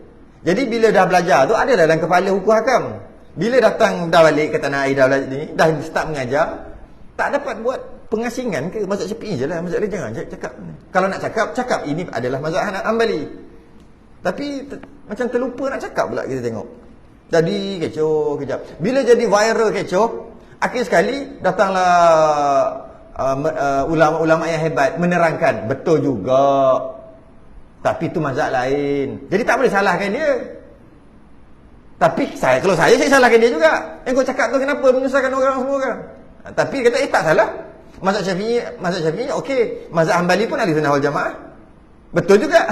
Jadi bila dah belajar tu ada dalam kepala hukum hakam. Bila datang dah balik ke tanah air, dah belajar ni, dah start mengajar, tak dapat buat pengasingan ke mazhab Syafi'i je lah, mazhab lain jangan cakap. Kalau nak cakap ini adalah mazhab Hambali. Tapi macam terlupa nak cakap pula kita tengok. Jadi kecoh kejap. Bila jadi viral kecoh, akhir sekali datanglah ulama-ulama yang hebat menerangkan, betul juga. Tapi itu mazhab lain. Jadi tak boleh salahkan dia. Tapi kalau saya salahkan dia juga. Yang kau cakap tu kenapa menyusahkan orang semua orang? Tapi dia kata tak salah. Mazhab Syafi'i okey. Mazhab Hambali pun ahli sunnah wal jamaah. Betul juga.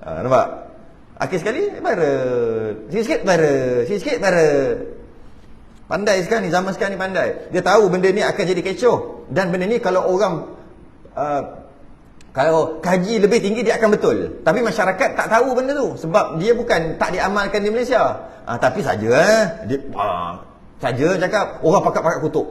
Nampak? Akhir sekali sikit-sikit pandai sekarang ni, zaman sekarang ni pandai. Dia tahu benda ni akan jadi kecoh. Dan benda ni kalau orang kalau kaji lebih tinggi dia akan betul. Tapi masyarakat tak tahu benda tu sebab dia bukan tak diamalkan di Malaysia. Tapi saja dia saja cakap orang pakat-pakat kutuk.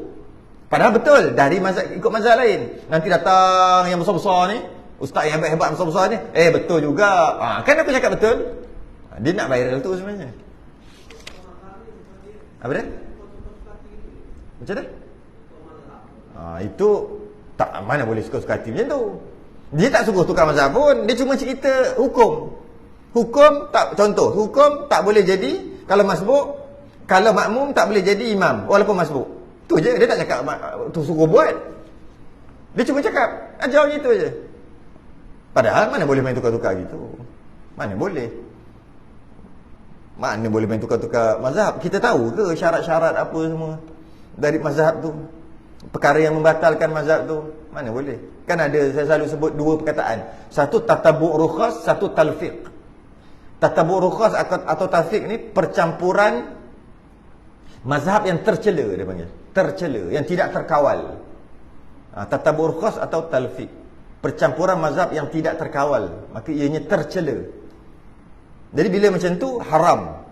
Padahal betul dari mazhab, ikut mazhab lain. Nanti datang yang besar-besar ni, ustaz yang hebat-hebat besar-besar ni, betul juga. Kan aku cakap betul. Dia nak viral tu sebenarnya. Apa dia? Macam mana? Itu tak, mana boleh suka-suka hati macam tu. Dia tak suruh tukar mazhab pun, dia cuma cerita hukum. Hukum tak, contoh, hukum tak boleh jadi kalau masbuk, kalau makmum tak boleh jadi imam walaupun masbuk. Tu je, dia tak cakap tu suruh buat. Dia cuma cakap ajar gitu je. Padahal mana boleh main tukar-tukar gitu. Mana boleh main tukar-tukar mazhab. Kita tahu ke syarat-syarat apa semua dari mazhab tu? Perkara yang membatalkan mazhab tu mana boleh. Kan ada, saya selalu sebut dua perkataan. Satu tatabu' rukhas, satu talfiq. Tatabu' rukhas atau talfiq ni percampuran mazhab yang tercela, dia panggil. Tercela, yang tidak terkawal. Tatabu' rukhas atau talfiq, percampuran mazhab yang tidak terkawal, maka ianya tercela. Jadi bila macam tu haram.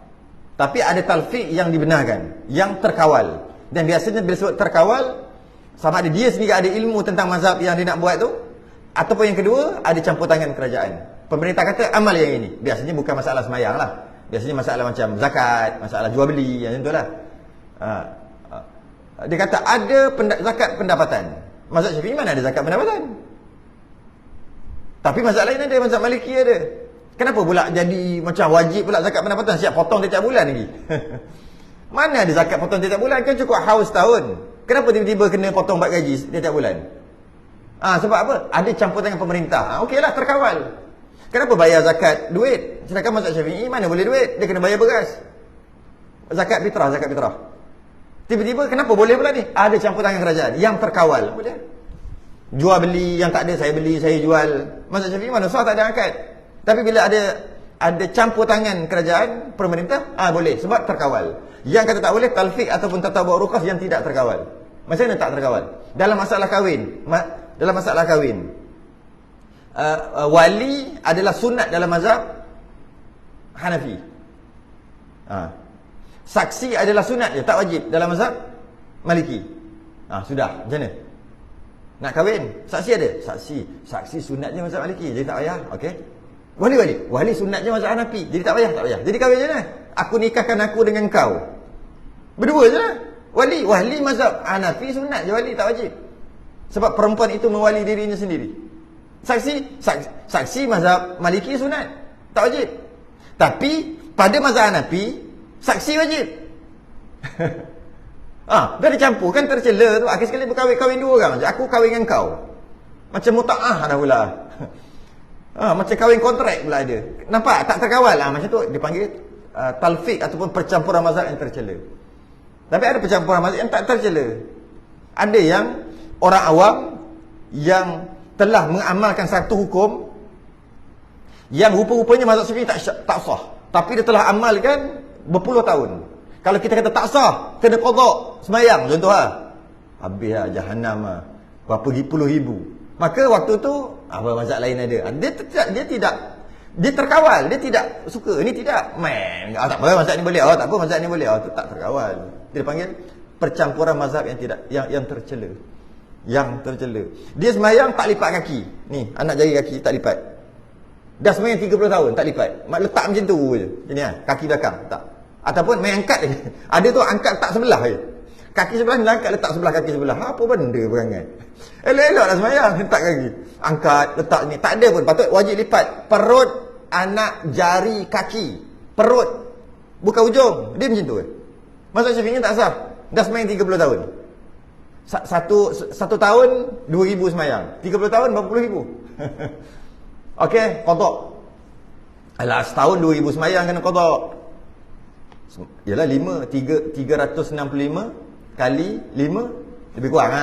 Tapi ada talfiq yang dibenarkan, yang terkawal. Dan biasanya bila sebut terkawal, sama ada dia sendiri ada ilmu tentang mazhab yang dia nak buat tu, ataupun yang kedua ada campur tangan kerajaan. Pemerintah kata amal yang ini. Biasanya bukan masalah semayang lah. Biasanya masalah macam zakat, masalah jual beli, yang macam tu lah. Dia kata ada zakat pendapatan. Mazhab Syafi'i mana ada zakat pendapatan? Tapi mazhab lain ada, mazhab Maliki ada. Kenapa pula jadi macam wajib pula zakat pendapatan, siap potong tiap bulan lagi? Mana ada zakat potong tiap bulan? Kan cukup haus tahun. Kenapa tiba-tiba kena potong bak gaji tiap bulan? Sebab apa? Ada campur tangan pemerintah. Okeylah, terkawal. Kenapa bayar zakat duit? Sedangkan mazhab Syafi'i mana boleh duit? Dia kena bayar beras. Zakat fitrah. Tiba-tiba kenapa boleh pula ni? Ada campur tangan kerajaan yang terkawal. Boleh. Jual beli yang tak ada, saya beli, saya jual. Mazhab Syafi'i mana sah tak ada akad. Tapi bila ada campur tangan kerajaan, pemerintah, boleh sebab terkawal. Yang kata tak boleh talfiq ataupun tatabu' rukhas yang tidak terkawal. Macam mana tak terkawal? Dalam masalah kahwin, wali adalah sunat dalam mazhab Hanafi. Saksi adalah sunat je, tak wajib dalam mazhab Maliki. Sudah, macam mana? Nak kahwin, saksi ada? Saksi sunat je mazhab Maliki, jadi tak payah. Okey. Wali sunat je mazhab Hanafi, jadi tak payah. Jadi kahwin je lah. Aku nikahkan aku dengan kau. Berdua je lah. Wali mazhab Hanafi sunat je, wali tak wajib. Sebab perempuan itu mewali dirinya sendiri. Saksi mazhab Maliki sunat, tak wajib. Tapi pada mazhab Hanafi saksi wajib. Dah dicampur kan, tercela tu. Akhir sekali berkahwin dua orang. Aku kahwin dengan kau. Macam muta'ah dah pula. Macam kahwin kontrak pula ada. Nampak? Tak terkawal. Macam tu dipanggil talfiq ataupun percampuran mazhab yang tercela. Tapi ada percampuran mazhab yang tak tercela. Ada yang orang awam yang telah mengamalkan satu hukum yang rupa-rupanya mazhab Syafi'i tak sah, tapi dia telah amalkan berpuluh tahun. Kalau kita kata tak sah, kena qada semayang contoh habis jahanam berapa puluh ribu. Maka waktu tu apa mazhab lain ada. Dia terkawal, dia tidak suka. Ini tidak main. Tak apa mazhab ni boleh. Tak apa mazhab ni boleh. Tu tak terkawal. Dia dipanggil percampuran mazhab yang tidak yang tercela. Yang tercela. Dia semayang tak lipat kaki. Ni, anak jari kaki tak lipat. Dah semayang 30 tahun tak lipat. Mak letak macam tu je. Ini kaki belakang tak. Ataupun main angkat je. Ada tu angkat tak sebelah je. Kaki sebelah ni angkat letak sebelah kaki sebelah. Apa benda perangai? Elok-elok lah semayang letak kaki. Angkat letak ni. Tak ada pun. Patut wajib lipat perut, anak, jari, kaki. Perut. Bukan ujung. Dia macam tu. Mazhab Syafi'i tak sah. Dah semayang 30 tahun. Satu tahun 2,000 semayang. 30 tahun berapa puluh ribu. Okey, qada. Alah, setahun 2,000 semayang kena qada. Yalah 365 kali 5 lebih kurang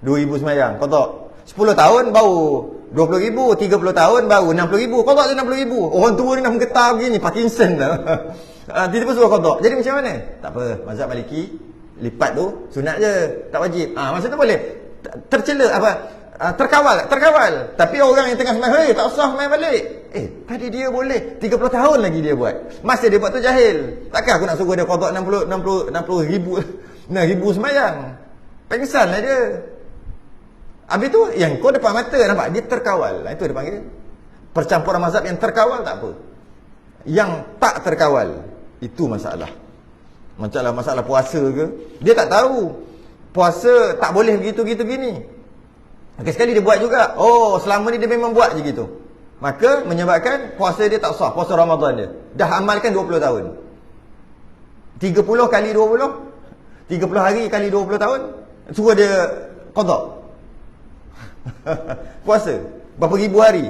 2,000 semayang qada. 10 tahun baru 20,000, 30 tahun baru 60,000. Qada je 60,000. Orang tua ni dah menggetar begini, Parkinson dah. Tiba-tiba suruh qada. Jadi macam mana? Tak apa, mazhab Maliki lipat tu sunat je, tak wajib. Masa tu boleh. Tercela apa? Terkawal. Tapi orang yang tengah sembahyang, tak usah main balik. Tadi dia boleh 30 tahun lagi dia buat. Masa dia buat tu jahil. Takkan aku nak suruh dia qada 60 ribu sembahyang. Pengsan lah dia. Habis tu yang kau depan mata nampak dia terkawal. Itu dia panggil percampuran mazhab yang terkawal tak apa. Yang tak terkawal itu masalah. Masalah puasa ke? Dia tak tahu puasa tak boleh begitu gini. Okey, sekali dia buat juga. Selama ni dia memang buat je gitu. Maka menyebabkan puasa dia tak sah, puasa Ramadan dia. Dah amalkan 20 tahun. 30 kali 20, 30 hari kali 20 tahun, suruh dia qada. Puasa berapa ribu hari.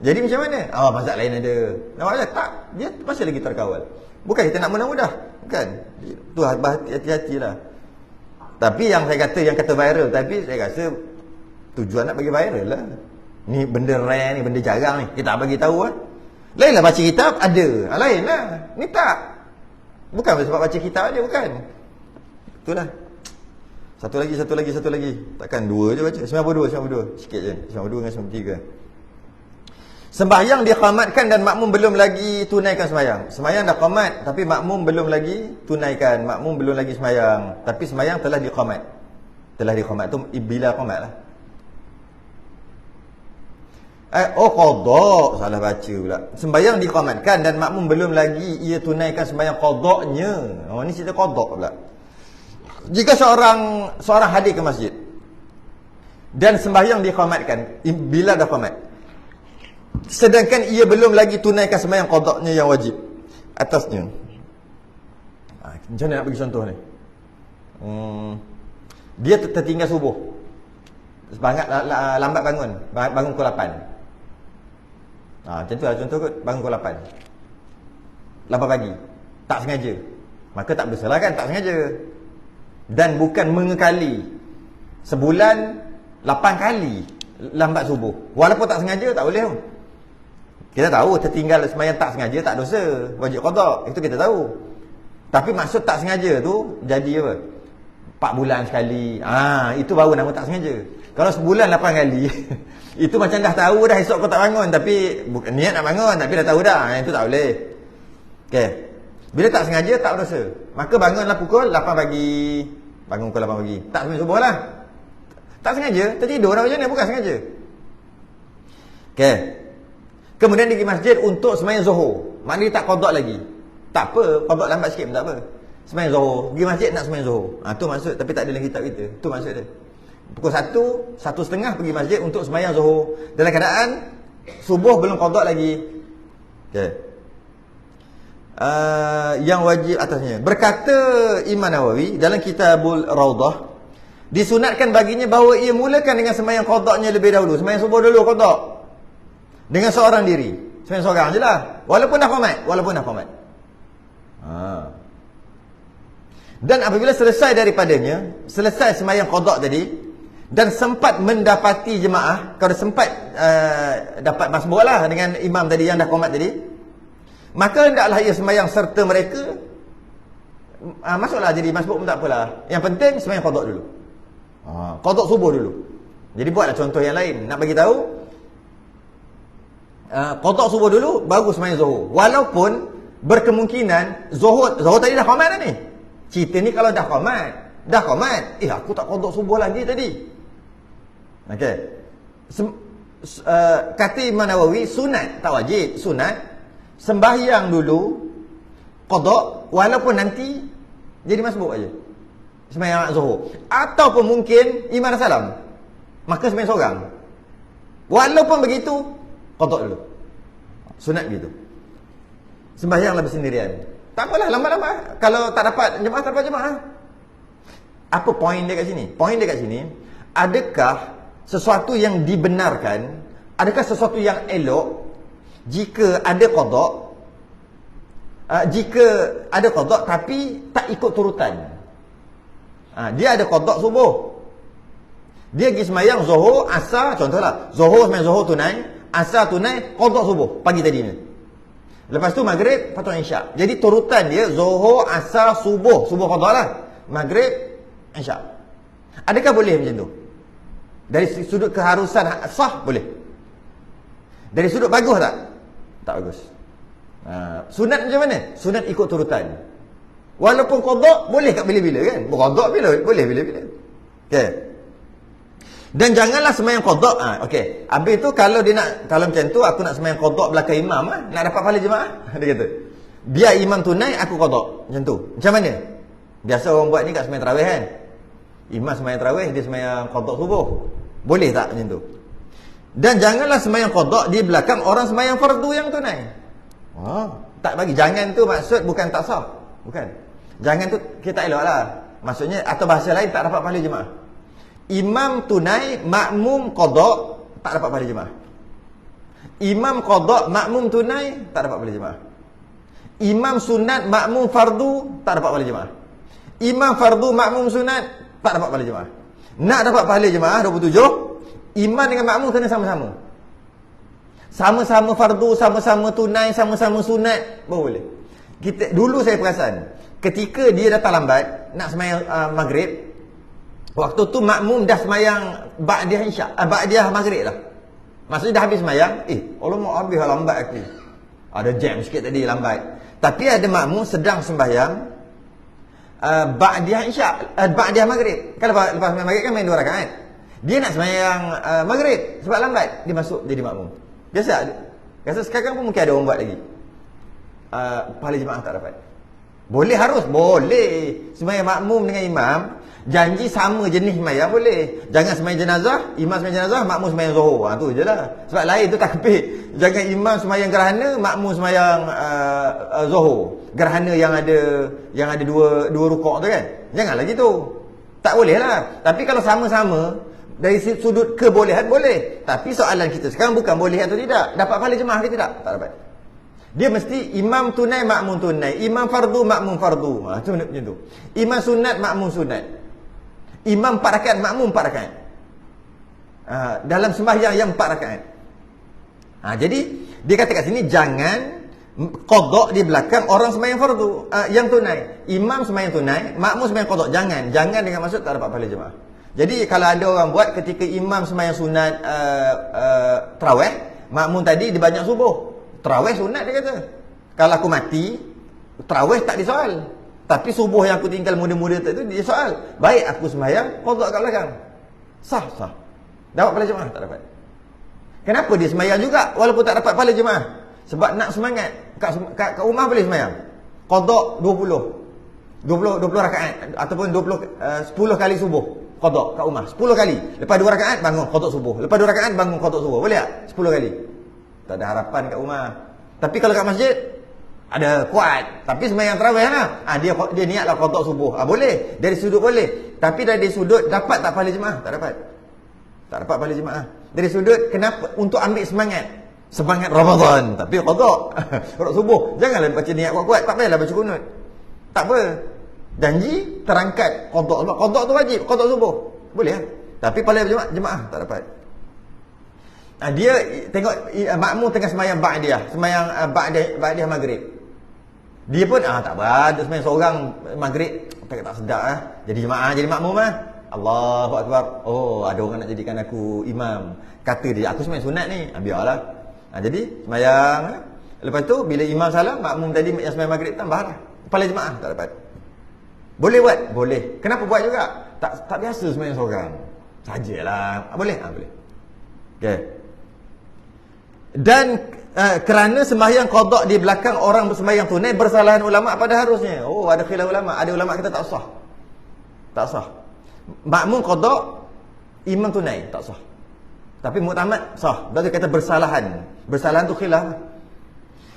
Jadi macam mana? Mazhab lain ada. Nampak tak? Dia masih lagi terkawal. Bukan kita nak mudah-mudah. Bukan. Tu hati-hatilah. Tapi yang saya kata, yang kata viral, tapi saya rasa tujuan nak bagi viral lah. Ni benda rare ni, benda jarang ni. Kita tak bagi tahu Lainlah baca kitab ada. Lain lah. Ni tak. Bukan sebab baca kitab aja, bukan. Itulah. Satu lagi. Takkan dua je baca. 92. Sikit je. 92 dengan 93. Sembahyang diqamatkan dan makmum belum lagi tunaikan sembahyang. Sembahyang dah qamat tapi makmum belum lagi tunaikan. Makmum belum lagi sembahyang, tapi sembahyang telah diqamat. Telah diqamat tu bila qamat lah. Qada. Salah baca pula. Sembahyang diqamatkan dan makmum belum lagi ia tunaikan sembahyang qadanya. Ni cerita qada pula. Jika seorang hadir ke masjid dan sembahyang diqamatkan bila dah qamat, sedangkan ia belum lagi tunaikan sembahyang qadanya yang wajib atasnya. Macam mana nak bagi contoh ni? Dia tertinggal subuh. Lambat bangun. Bangun pukul 8. Macam tu lah contoh kot. Bangun pukul 8 pagi. Tak sengaja. Maka tak bersalah kan, tak sengaja. Dan bukan mengekali. Sebulan 8 kali lambat subuh. Walaupun tak sengaja, tak boleh pun. Kita tahu tertinggal sembahyang tak sengaja tak dosa, wajib qada. Itu kita tahu. Tapi maksud tak sengaja tu jadi apa? 4 bulan sekali. Itu baru nama tak sengaja. Kalau sebulan 8 kali itu macam dah tahu dah esok kau tak bangun, tapi niat nak bangun tapi dah tahu dah. Itu tak boleh. Okey. Bila tak sengaja tak dosa. Maka bangunlah pukul 8 pagi. Bangun pukul 8 pagi. Tak sembahyang subuh lah. Tak sengaja, tertidur dah macam ni, bukan sengaja. Okey. Kemudian dia pergi masjid untuk sembahyang Zuhur. Maknanya tak qada lagi. Tak apa, qada lambat sikit pun tak apa. Sembahyang Zuhur, pergi masjid nak sembahyang Zuhur. Tu maksud, tapi tak ada dalam kitab kita. Tu maksud dia. Pukul 1:30 pergi masjid untuk sembahyang Zuhur. Dalam keadaan subuh belum qada lagi. Okey. Yang wajib atasnya. Berkata Imam Nawawi dalam Kitabul Raudah, disunatkan baginya bahawa ia mulakan dengan sembahyang qadanya lebih dahulu. Sembahyang subuh dulu qada. dengan seorang diri. Sembahyang seorang je lah. Walaupun dah qomat. Dan apabila selesai daripadanya, selesai sembahyang qada tadi, dan sempat mendapati jemaah, kalau sempat dapat masbuk lah dengan imam tadi yang dah qomat tadi, maka hendaklah ia sembahyang serta mereka. Masuklah jadi masbuk pun tak apalah. Yang penting sembahyang qada dulu. Qada subuh dulu. Jadi buatlah contoh yang lain. Nak bagi tahu, qada subuh dulu baru sembahyang zuhur. Walaupun berkemungkinan zuhur tadi dah qomat dah ni. Cerita ni kalau dah qomat, aku tak qada subuh lagi tadi. Okey. Kata Imam Nawawi, sunat, tak wajib, sunat sembahyang dulu qada walaupun nanti jadi masbuk aja. Sembahyang zuhur. Ataupun mungkin imam salam, maka sembahyang seorang. Walaupun begitu, qada dulu. Sunat gitu. Sembahyanglah bersendirian. Tak apalah, lambat-lambat. Kalau tak dapat jemaah. Apa poin dia kat sini? Poin dia kat sini, adakah sesuatu yang dibenarkan, adakah sesuatu yang elok jika ada qada, tapi tak ikut turutan. Dia ada qada subuh, dia pergi sembahyang zuhur, asar, contohlah zuhur, sembahyang zuhur tunai, asar tunai, qada subuh pagi tadi ni. Lepas tu maghrib, lepas tu isyak. Jadi turutan dia zuhur, asar, subuh qada lah, maghrib, isyak. Adakah boleh macam tu? Dari sudut keharusan sah, boleh. Dari sudut bagus tak? Tak bagus. Sunat macam mana? Sunat ikut turutan. Walaupun qada boleh kat bila-bila kan? Qada boleh bila-bila. Okey. Dan janganlah sembahyang qada. Okey. Habis tu kalau macam tu, aku nak sembahyang qada belakang imam, nak dapat pahala jemaah. Dia kata, biar imam tunai, aku qada. Macam tu. Macam mana? Biasa orang buat ni kat sembahyang tarawih kan? Imam sembahyang tarawih, dia sembahyang qada subuh. Boleh tak macam tu? Dan janganlah sembahyang qada di belakang orang sembahyang fardu yang tunai. Tak bagi. Jangan tu maksud bukan tak sah. Bukan. Jangan tu kita elok lah. Maksudnya, atau bahasa lain, tak dapat pahala jemaah. Imam tunai, makmum qada, tak dapat pahala jemaah. Imam qada, makmum tunai, tak dapat pahala jemaah. Imam sunat, makmum fardu, tak dapat pahala jemaah. Imam fardu, makmum sunat, tak dapat pahala jemaah. Nak dapat pahala jemaah 27, imam dengan makmum kena sama-sama. Sama-sama fardu, sama-sama tunai, sama-sama sunat, baru boleh. Dulu saya perasan, ketika dia datang lambat nak sembahyang maghrib, waktu tu makmum dah sembahyang ba'diyah isyak, ba'diyah maghrib lah. Maksudnya dah habis sembahyang, Allah mau habis lambat aku. Ada jam sikit tadi, lambat. Tapi ada makmum sedang sembahyang ba'diyah isyak, ba'diyah maghrib. Kan lepas sembahyang maghrib kan main 2 rakaat. Dia nak sembahyang maghrib sebab lambat, dia masuk jadi makmum. Biasa. Rasa sekarang pun mungkin ada orang buat lagi. Pahala jemaah tak dapat. Boleh, harus boleh. Sembahyang makmum dengan imam, janji sama jenis sembahyang boleh. Jangan sembahyang jenazah, imam sembahyang jenazah, makmum sembahyang zuhur. Tu je lah. Sebab lain tu takbir. Jangan imam sembahyang gerhana, makmum sembahyang zuhur. Gerhana yang ada dua rukuk tu kan. Janganlah gitu. Tak boleh lah. Tapi kalau sama-sama, dari sudut kebolehan boleh. Tapi soalan kita sekarang bukan boleh atau tidak. Dapat pahala jemaah ke tidak? Tak dapat. Dia mesti imam tunai, makmum tunai. Imam fardu, makmum fardu. Itu macam tu. Imam sunat, makmum sunat. Imam 4 rakaat, makmum 4 rakaat. Dalam sembahyang yang 4 rakaat. Jadi dia kata kat sini, jangan qada di belakang orang sembahyang fardu, yang tunai. Imam sembahyang tunai, makmum sembahyang qada. Jangan dengan maksud tak dapat pahala jemaah. Jadi kalau ada orang buat ketika imam sembahyang sunat tarawih, makmum tadi dia banyak subuh. Tarawih sunat dia kata. Kalau aku mati, tarawih tak disoal. Tapi subuh yang aku tinggal muda-muda tu dia soal. Baik aku sembahyang, qada kat belakang. Sah. Dapat pahala jemaah? Tak dapat. Kenapa dia sembahyang juga walaupun tak dapat pahala jemaah? Sebab nak semangat. Kat rumah boleh sembahyang. Qada 20 rakaat ataupun 10 kali subuh. Qada kat rumah 10 kali. Lepas 2 rakaat bangun qada subuh. Lepas 2 rakaat bangun qada subuh. Boleh tak? 10 kali. Tak ada harapan kat rumah. Tapi kalau kat masjid ada kuat. Tapi sembahyang tarawih lah. Dia niatlah qada subuh. Boleh. Dari sudut boleh. Tapi dari sudut dapat tak pahala jemaah? Tak dapat. Tak dapat pahala jemaah. Dari sudut kenapa? Untuk ambil semangat. semangat Ramadan tapi qada. Qada subuh. Janganlah baca niat kuat-kuat, tak payahlah baca kunut. Tak apa. Janji terangkat qada. Sebab qada tu wajib, qada subuh. Boleh lah. Tapi pada jemaah tak dapat. Dia tengok makmum tengah sembahyang ba'diyah, sembahyang ba'diyah maghrib. Dia pun tak apa, dia sembahyang seorang maghrib, tak sedap Jadi jemaah, jadi makmum Allahu akbar. Oh, ada orang nak jadikan aku imam. Kata dia, aku sembahyang sunat ni. Biarlah. Jadi sembahyang. Lepas tu bila imam salam, makmum tadi yang sembahyang maghrib tambahlah. Kepala jemaah tak dapat. Boleh buat? Boleh. Kenapa buat juga? Tak biasa sembahyang seorang. Sajalah. Boleh? Boleh. Okey. Dan kerana sembahyang qada di belakang orang bersembahyang tunai, bersalahan ulama pada harusnya. Oh, ada khilaf ulama. Ada ulama kata tak sah. Tak sah. Makmum qada, imam tunai tak sah. Tapi muktamad sah. Dia kata bersalahan. Bersalahan tu khilaf.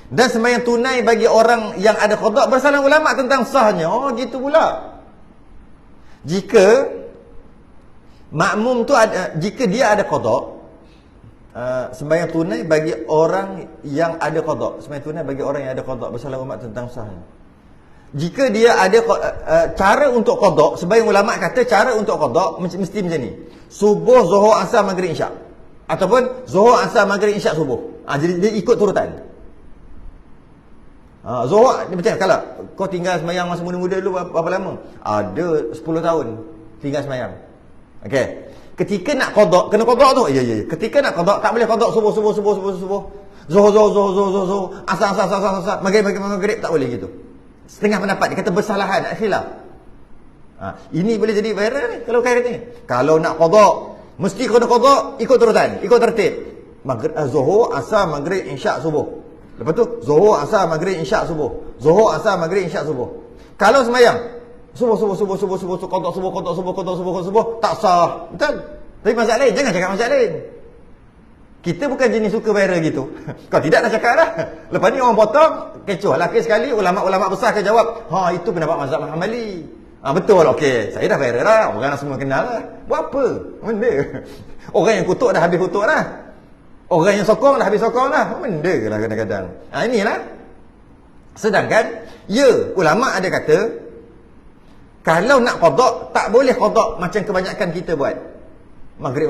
Dan sembahyang tunai bagi orang yang ada qada, bersalahan ulama tentang sahnya. Oh, gitu pula. Jika makmum tu jika dia ada qada, sembahyang tunai bagi orang yang ada qada. Sembahyang tunai bagi orang yang ada qada, bersalahan ulama tentang sahnya. Jika dia ada cara untuk qada, sebahagian ulama kata cara untuk qada mesti macam ni. Subuh, zuhur, asar, maghrib, isyak. Ataupun zuhur, asar, maghrib, isyak, subuh. Jadi dia ikut turutan. Zuhur macam kalau kau tinggal sembahyang masa muda-muda dulu berapa lama? Ada 10 tahun tinggal sembahyang. Okey. Ketika nak qada, kena qada tu. Ya. Ketika nak qada tak boleh qada subuh. Zuhur. Asar. Maghrib tak boleh gitu. Setengah pendapat dia kata bersalahan, nak khilaf. Ini boleh jadi viral ni kalau kata ni. Kalau nak qada, mesti kena qada ikut turutan, ikut tertib. Zuhur, asar, maghrib, isyak, subuh. Lepas tu zuhur, asar, maghrib, isyak, subuh. Zuhur, asar, maghrib, isyak, subuh. Kalau sembahyang subuh, qada subuh, tak sah. Betul? Tapi mazhab lain, jangan cakap mazhab lain. Kita bukan jenis suka viral gitu. Kau tidak nak cakap dah. Lepas ni orang potong, kecoh. Laki sekali, ulama-ulama besar akan jawab, itu pendapat mazhab Hambali. Betul, okey. Saya dah viral lah. Orang semua kenal lah. Buat apa? Benda. Orang yang kutuk dah habis kutuk dah. Orang yang sokong dah habis sokong dah. Benda lah kadang-kadang. Inilah. Sedangkan, ulama ada kata, kalau nak qada, tak boleh qada macam kebanyakan kita buat. Maghrib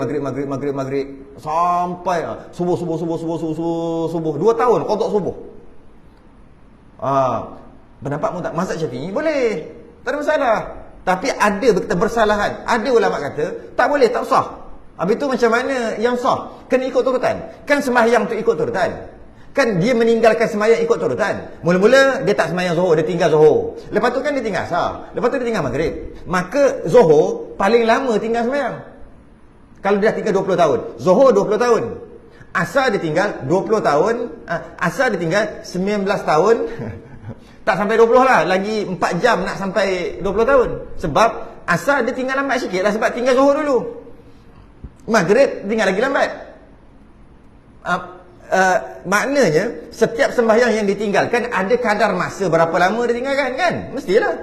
sampai subuh 2 tahun qada subuh. Pendapat mu tak mazhab Syafi'i boleh, tak ada masalah. Tapi ada berkata bersalahan. Ada ulama kata tak boleh, tak sah. Habis tu macam mana yang sah? Kena ikut turutan. Kan sembahyang tu ikut turutan. Kan dia meninggalkan sembahyang ikut turutan. Mula-mula dia tak sembahyang zuhur, dia tinggal zuhur. Lepas tu kan dia tinggal asar. Lepas tu dia tinggal maghrib. Maka zuhur paling lama tinggal sembahyang. Kalau dia dah tinggal 20 tahun. Zuhur 20 tahun. Asar dia tinggal 20 tahun. Asar dia tinggal 19 tahun. Tak sampai 20 lah. Lagi 4 jam nak sampai 20 tahun. Sebab asar dia tinggal lambat sikit lah. Sebab tinggal zuhur dulu. Maghrib tinggal lagi lambat. Maknanya setiap sembahyang yang ditinggalkan ada kadar masa berapa lama dia tinggalkan kan? Mestilah.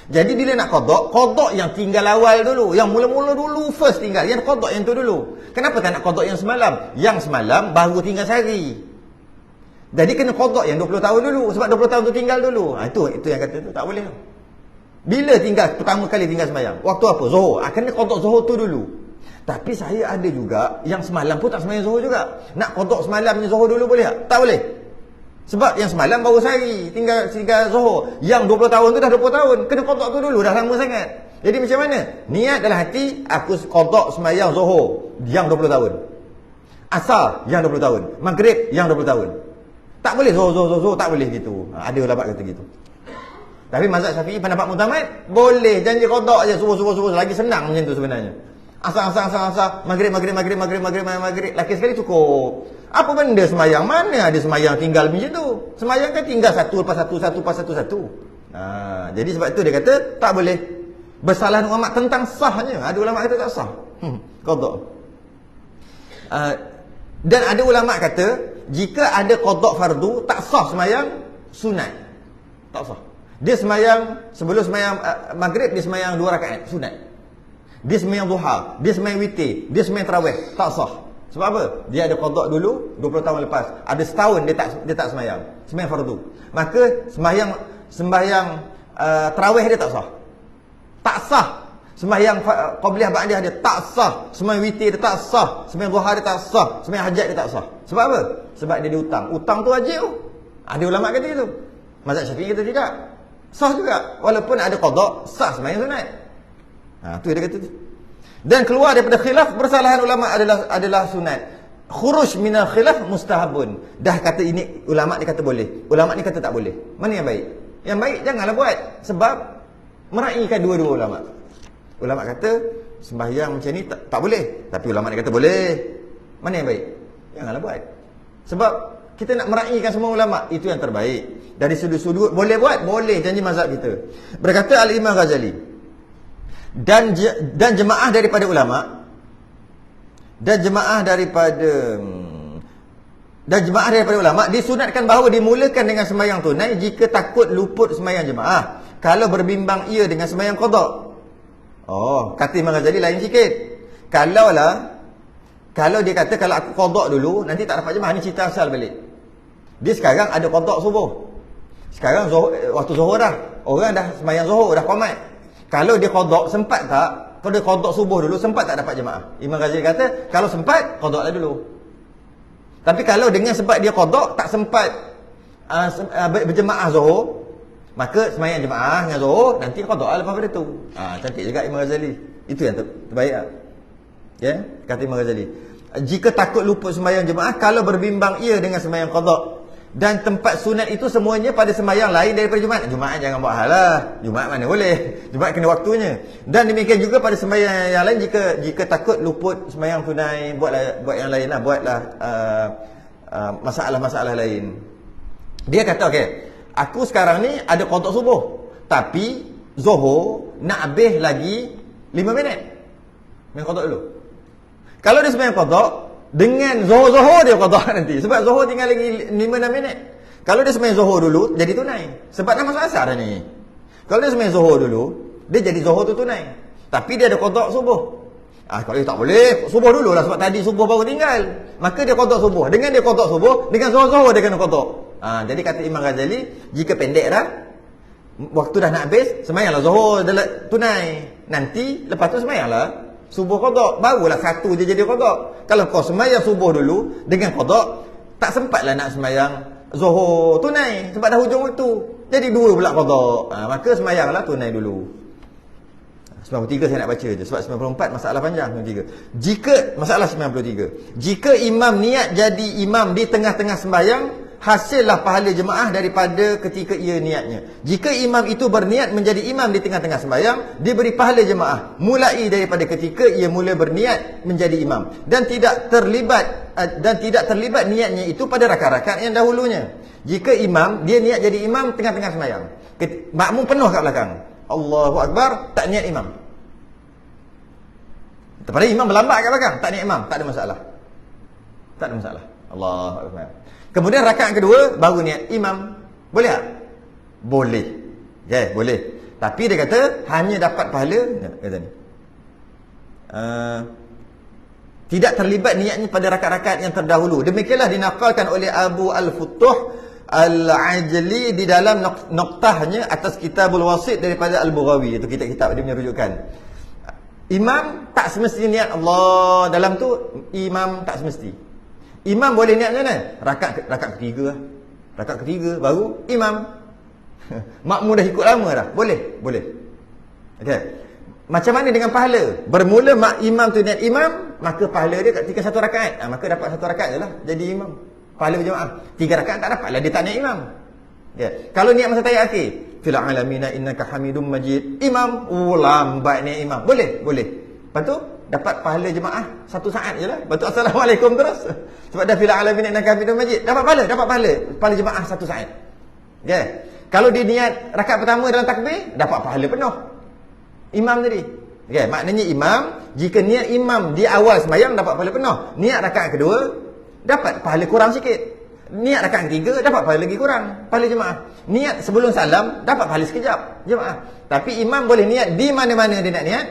Jadi bila nak qada yang tinggal awal dulu, yang mula-mula dulu first tinggal, yang qada yang tu dulu. Kenapa tak nak qada yang semalam? Yang semalam baru tinggal sehari. Jadi kena qada yang 20 tahun dulu, sebab 20 tahun tu tinggal dulu. Itu yang kata tu tak boleh. Bila tinggal pertama kali tinggal sembahyang? Waktu apa? Zuhur. Kena qada zuhur tu dulu. Tapi saya ada juga yang semalam pun tak sembahyang zuhur juga. Nak qada semalamnya zuhur dulu boleh tak? Tak boleh. Sebab yang semalam baru sehari tinggal zuhur. Yang 20 tahun tu dah 20 tahun. Kena qada tu dulu, dah lama sangat. Jadi macam mana? Niat dalam hati, aku qada sembahyang zuhur yang 20 tahun. Asar yang 20 tahun. Maghrib yang 20 tahun. Tak boleh zuhur, tak boleh gitu. Ada ulama kata gitu. Tapi mazhab Syafi'i pendapat muktamad, boleh janji qada je subuh. Lagi senang macam tu sebenarnya. Asar, maghrib. Laki sekali cukup. Apa benda sembahyang? Mana ada sembahyang tinggal macam tu? Sembahyang kan tinggal satu lepas satu. Jadi sebab itu dia kata tak boleh. Bersalahan ulama tentang sahnya. Ada ulama kata tak sah. Qada. Dan ada ulama kata jika ada qada fardu tak sah sembahyang sunat. Tak sah. Dia sembahyang sebelum sembahyang maghrib dia sembahyang 2 rakaat sunat. Dia sembahyang duha, dia sembahyang witir, dia sembahyang tarawih, tak sah. Sebab apa? Dia ada qada dulu 20 tahun lepas. Ada setahun dia tak sembahyang. Sembahyang fardu. Maka sembahyang tarawih dia tak sah. Tak sah. Sembahyang qabliyah ba'diyah dia tak sah. Sembahyang witir dia tak sah. Sembahyang duha dia tak sah. Sembahyang hajat dia tak sah. Sebab apa? Sebab dia ada hutang. Hutang tu wajib tu. Ada ulama kata gitu. Mazhab Syafi'i kata tidak. Sah juga. Walaupun ada qada, sah sembahyang sunat. Tu dia kata tu. Dan keluar daripada khilaf, bersalahan ulama adalah sunat. Khuruj minal khilaf mustahabun. Dah kata ini ulama dia kata boleh. Ulama ni kata tak boleh. Mana yang baik? Yang baik janganlah buat. Sebab meraihkan dua-dua ulama. Ulama kata sembahyang macam ni tak boleh. Tapi ulama dia kata boleh. Mana yang baik? Janganlah buat. Sebab kita nak meraihkan semua ulama. Itu yang terbaik. Dari sudut-sudut boleh buat? Boleh. Janji mazhab kita. Berkata Al-Imam Ghazali. Dan jemaah daripada ulama dan jemaah daripada ulama disunatkan bahawa dimulakan dengan sembahyang tunai jika takut luput sembahyang jemaah, kalau berbimbang ia dengan sembahyang qada. Kata Imam Ghazali lain sikit. Kalau dia kata kalau aku qada dulu nanti tak dapat jemaah, ni cerita asal balik. Dia sekarang ada qada subuh. Sekarang waktu zuhur dah. Orang dah sembahyang zuhur, dah qamat. Kalau dia qada sempat tak? Kalau dia qada subuh dulu sempat tak dapat jemaah? Imam Ghazali kata kalau sempat qada lah dulu. Tapi kalau dengan sebab dia qada tak sempat berjemaah zuhur, maka sembahyang jemaah dengan zuhur nanti qada lah lepas pada tu. Cantik juga Imam Ghazali. Itu yang terbaik ah. Ya, kata Imam Ghazali. Jika takut luput sembahyang jemaah kalau berbimbang ia dengan sembahyang qada. Dan tempat sunat itu semuanya pada sembahyang lain daripada Jumaat. Jumaat jangan buat hal lah. Jumaat mana boleh. Jumaat kena waktunya. Dan demikian juga pada sembahyang yang lain, jika takut luput sembahyang tunai, buat yang lain lah. Buatlah masalah-masalah lain. Dia kata okey, aku sekarang ni ada qada subuh. Tapi zuhur nak habis lagi 5 minit. Main qada dulu. Kalau dia sembahyang qada dengan zuhur dia qada nanti. Sebab zuhur tinggal lagi 5-6 minit. Kalau dia sembahyang zuhur dulu, jadi tunai. Sebab dah masuk asar dah ni. Kalau dia sembahyang zuhur dulu, dia jadi zuhur tu tunai. Tapi dia ada qada subuh. Kalau dia tak boleh, subuh dululah. Sebab tadi subuh baru tinggal. Maka dia qada subuh. Dengan dia qada subuh, dengan zuhur dia kena qada. Jadi kata Imam Ghazali, jika pendek dah, waktu dah nak habis, sembahyanglah zuhur tunai. Nanti, lepas tu sembahyanglah subuh qada, barulah satu je jadi qada. Kalau kau sembahyang subuh dulu dengan qada, tak sempatlah nak sembahyang zuhur tunai sebab dah hujung waktu. Jadi dua pula qada. Maka sembahyanglah tunai dulu. 93 saya nak baca je sebab 94 masalah panjang. 93. Masalah 93. Jika imam niat jadi imam di tengah-tengah sembahyang, hasillah pahala jemaah daripada ketika ia niatnya. Jika imam itu berniat menjadi imam di tengah-tengah sembahyang, diberi pahala jemaah mulai daripada ketika ia mula berniat menjadi imam dan tidak terlibat niatnya itu pada rakaat-rakaat yang dahulunya. Jika imam dia niat jadi imam tengah-tengah sembahyang, makmum penuh kat belakang, Allahu Akbar, tak niat imam. Daripada imam berlambat kat belakang, tak niat imam, tak ada masalah. Tak ada masalah. Allahu Akbar. Kemudian rakaat kedua baru niat imam. Boleh tak? Boleh. Boleh. Tapi dia kata hanya dapat pahala kata ni. Tidak terlibat niatnya pada rakaat-rakaat yang terdahulu. Demikianlah dinakalkan oleh Abu Al-Futuh Al-Ajli di dalam noktahnya atas Kitabul Wasit daripada Al-Bughawi. Itu kitab-kitab dia punya rujukan. Imam tak semestinya niat Allah. Dalam tu imam tak semesti. Imam boleh niat macam mana? Rakaat ketiga lah. Rakaat ketiga baru imam. Makmum dah ikut lama dah. Boleh. Okey. Macam mana dengan pahala? Bermula imam tu niat imam, maka pahala dia ketika satu rakaat. Maka dapat satu rakaat je lah jadi imam. Pahala berjemaah. 3 rakaat tak dapat lah, dia tak niat imam. Kalau niat masa tahiyat akhir, fil alamina innaka hamidum majid, imam lambat niat imam. Boleh. Lepas tu dapat pahala jemaah 1 saat je lah. Lepas tu assalamualaikum terus. Sebab dah fil alamin innaka hamidum majid. Dapat pahala jemaah 1 saat. Kalau dia niat rakaat pertama dalam takbir, dapat pahala penuh imam tadi. Maknanya imam, jika niat imam di awal sembahyang dapat pahala penuh. Niat rakaat kedua dapat pahala kurang sikit. Niat rakaat ketiga dapat pahala lagi kurang, pahala jemaah. Niat sebelum salam dapat pahala sekejap jemaah. Tapi imam boleh niat di mana-mana dia nak niat.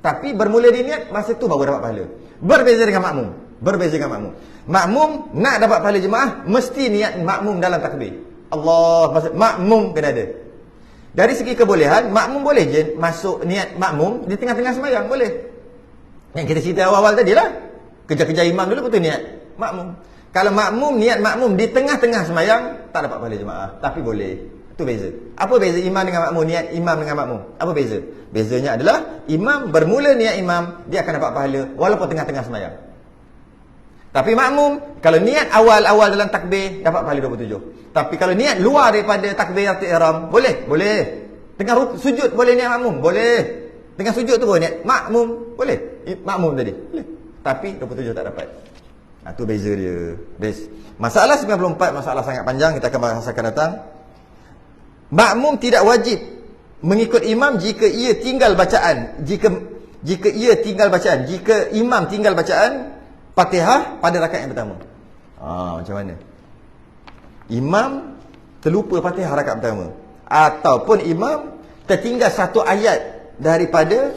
Tapi bermula dia niat, masa tu baru dapat pahala. Berbeza dengan makmum. Berbeza dengan makmum. Makmum nak dapat pahala jemaah mesti niat makmum dalam takbir. Allah, maksud makmum kena ada. Dari segi kebolehan, makmum boleh je masuk niat makmum di tengah-tengah sembahyang, boleh. Yang kita cerita awal-awal tadi lah. Kejar-kejar imam dulu betul niat makmum. Kalau makmum niat makmum di tengah-tengah sembahyang, tak dapat pahala jemaah, tapi boleh. Itu beza. Apa beza imam dengan makmum? Niat imam dengan makmum. Apa beza? Bezanya adalah imam bermula niat imam, dia akan dapat pahala walaupun tengah-tengah sembahyang. Tapi makmum, kalau niat awal-awal dalam takbir, dapat pahala 27. Tapi kalau niat luar daripada takbiratul ihram, boleh? Boleh. Tengah sujud boleh niat makmum? Boleh. Tengah sujud tu boleh niat makmum? Boleh. Makmum tadi? Boleh. Tapi 27 tak dapat. Itu beza dia. Masalah 94, masalah sangat panjang, kita akan bahas akan datang. Makmum tidak wajib mengikut imam jika ia tinggal bacaan. Jika ia tinggal bacaan. Jika imam tinggal bacaan Fatihah pada rakaat yang pertama. Macam mana? Imam terlupa Fatihah rakaat pertama, ataupun imam tertinggal satu ayat daripada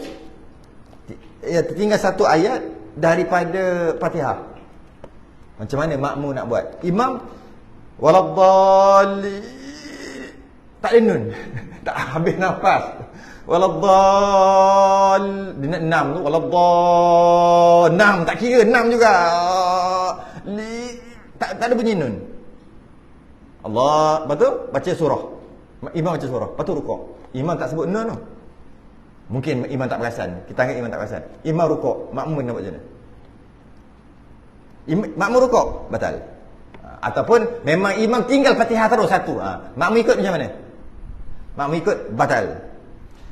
Fatihah. Macam mana makmum nak buat? Imam waladdallin, tak ada nun. Tak habis nafas. Waladdall, dia nak 6 tu, waladdall 6, tak kira 6 juga. Tak ada bunyi nun. Allah, lepas tu baca surah. Imam baca surah, lepas tu rukuk. Imam tak sebut nun tu. Mungkin imam tak perasan. Kita anggap imam tak perasan. Imam rukuk, makmum nak buat macam mana? Makmum rukuk, batal. Ataupun memang imam tinggal Fatihah terus satu. Makmum ikut macam mana? Makmum ikut, batal.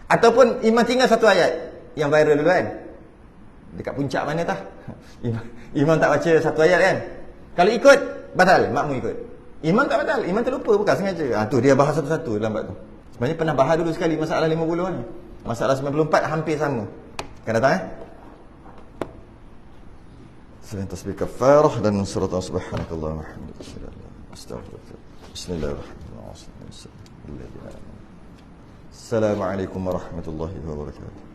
Ataupun imam tinggal satu ayat. Yang viral dulu kan, dekat puncak mana tah, imam tak baca satu ayat kan. Kalau ikut, batal. Makmum ikut. Imam tak batal, imam terlupa, bukan sengaja. Tu dia bahas satu-satu dalam bab tu. Sebenarnya pernah bahas dulu sekali masalah 50 ni. Masalah 94 hampir sama. Akan datang selain tasbih kafarah dan surat subhanakallah wa bihamdika astaghfirullah. Bismillahirrahmanirrahim. Assalamualaikum warahmatullahi wabarakatuh.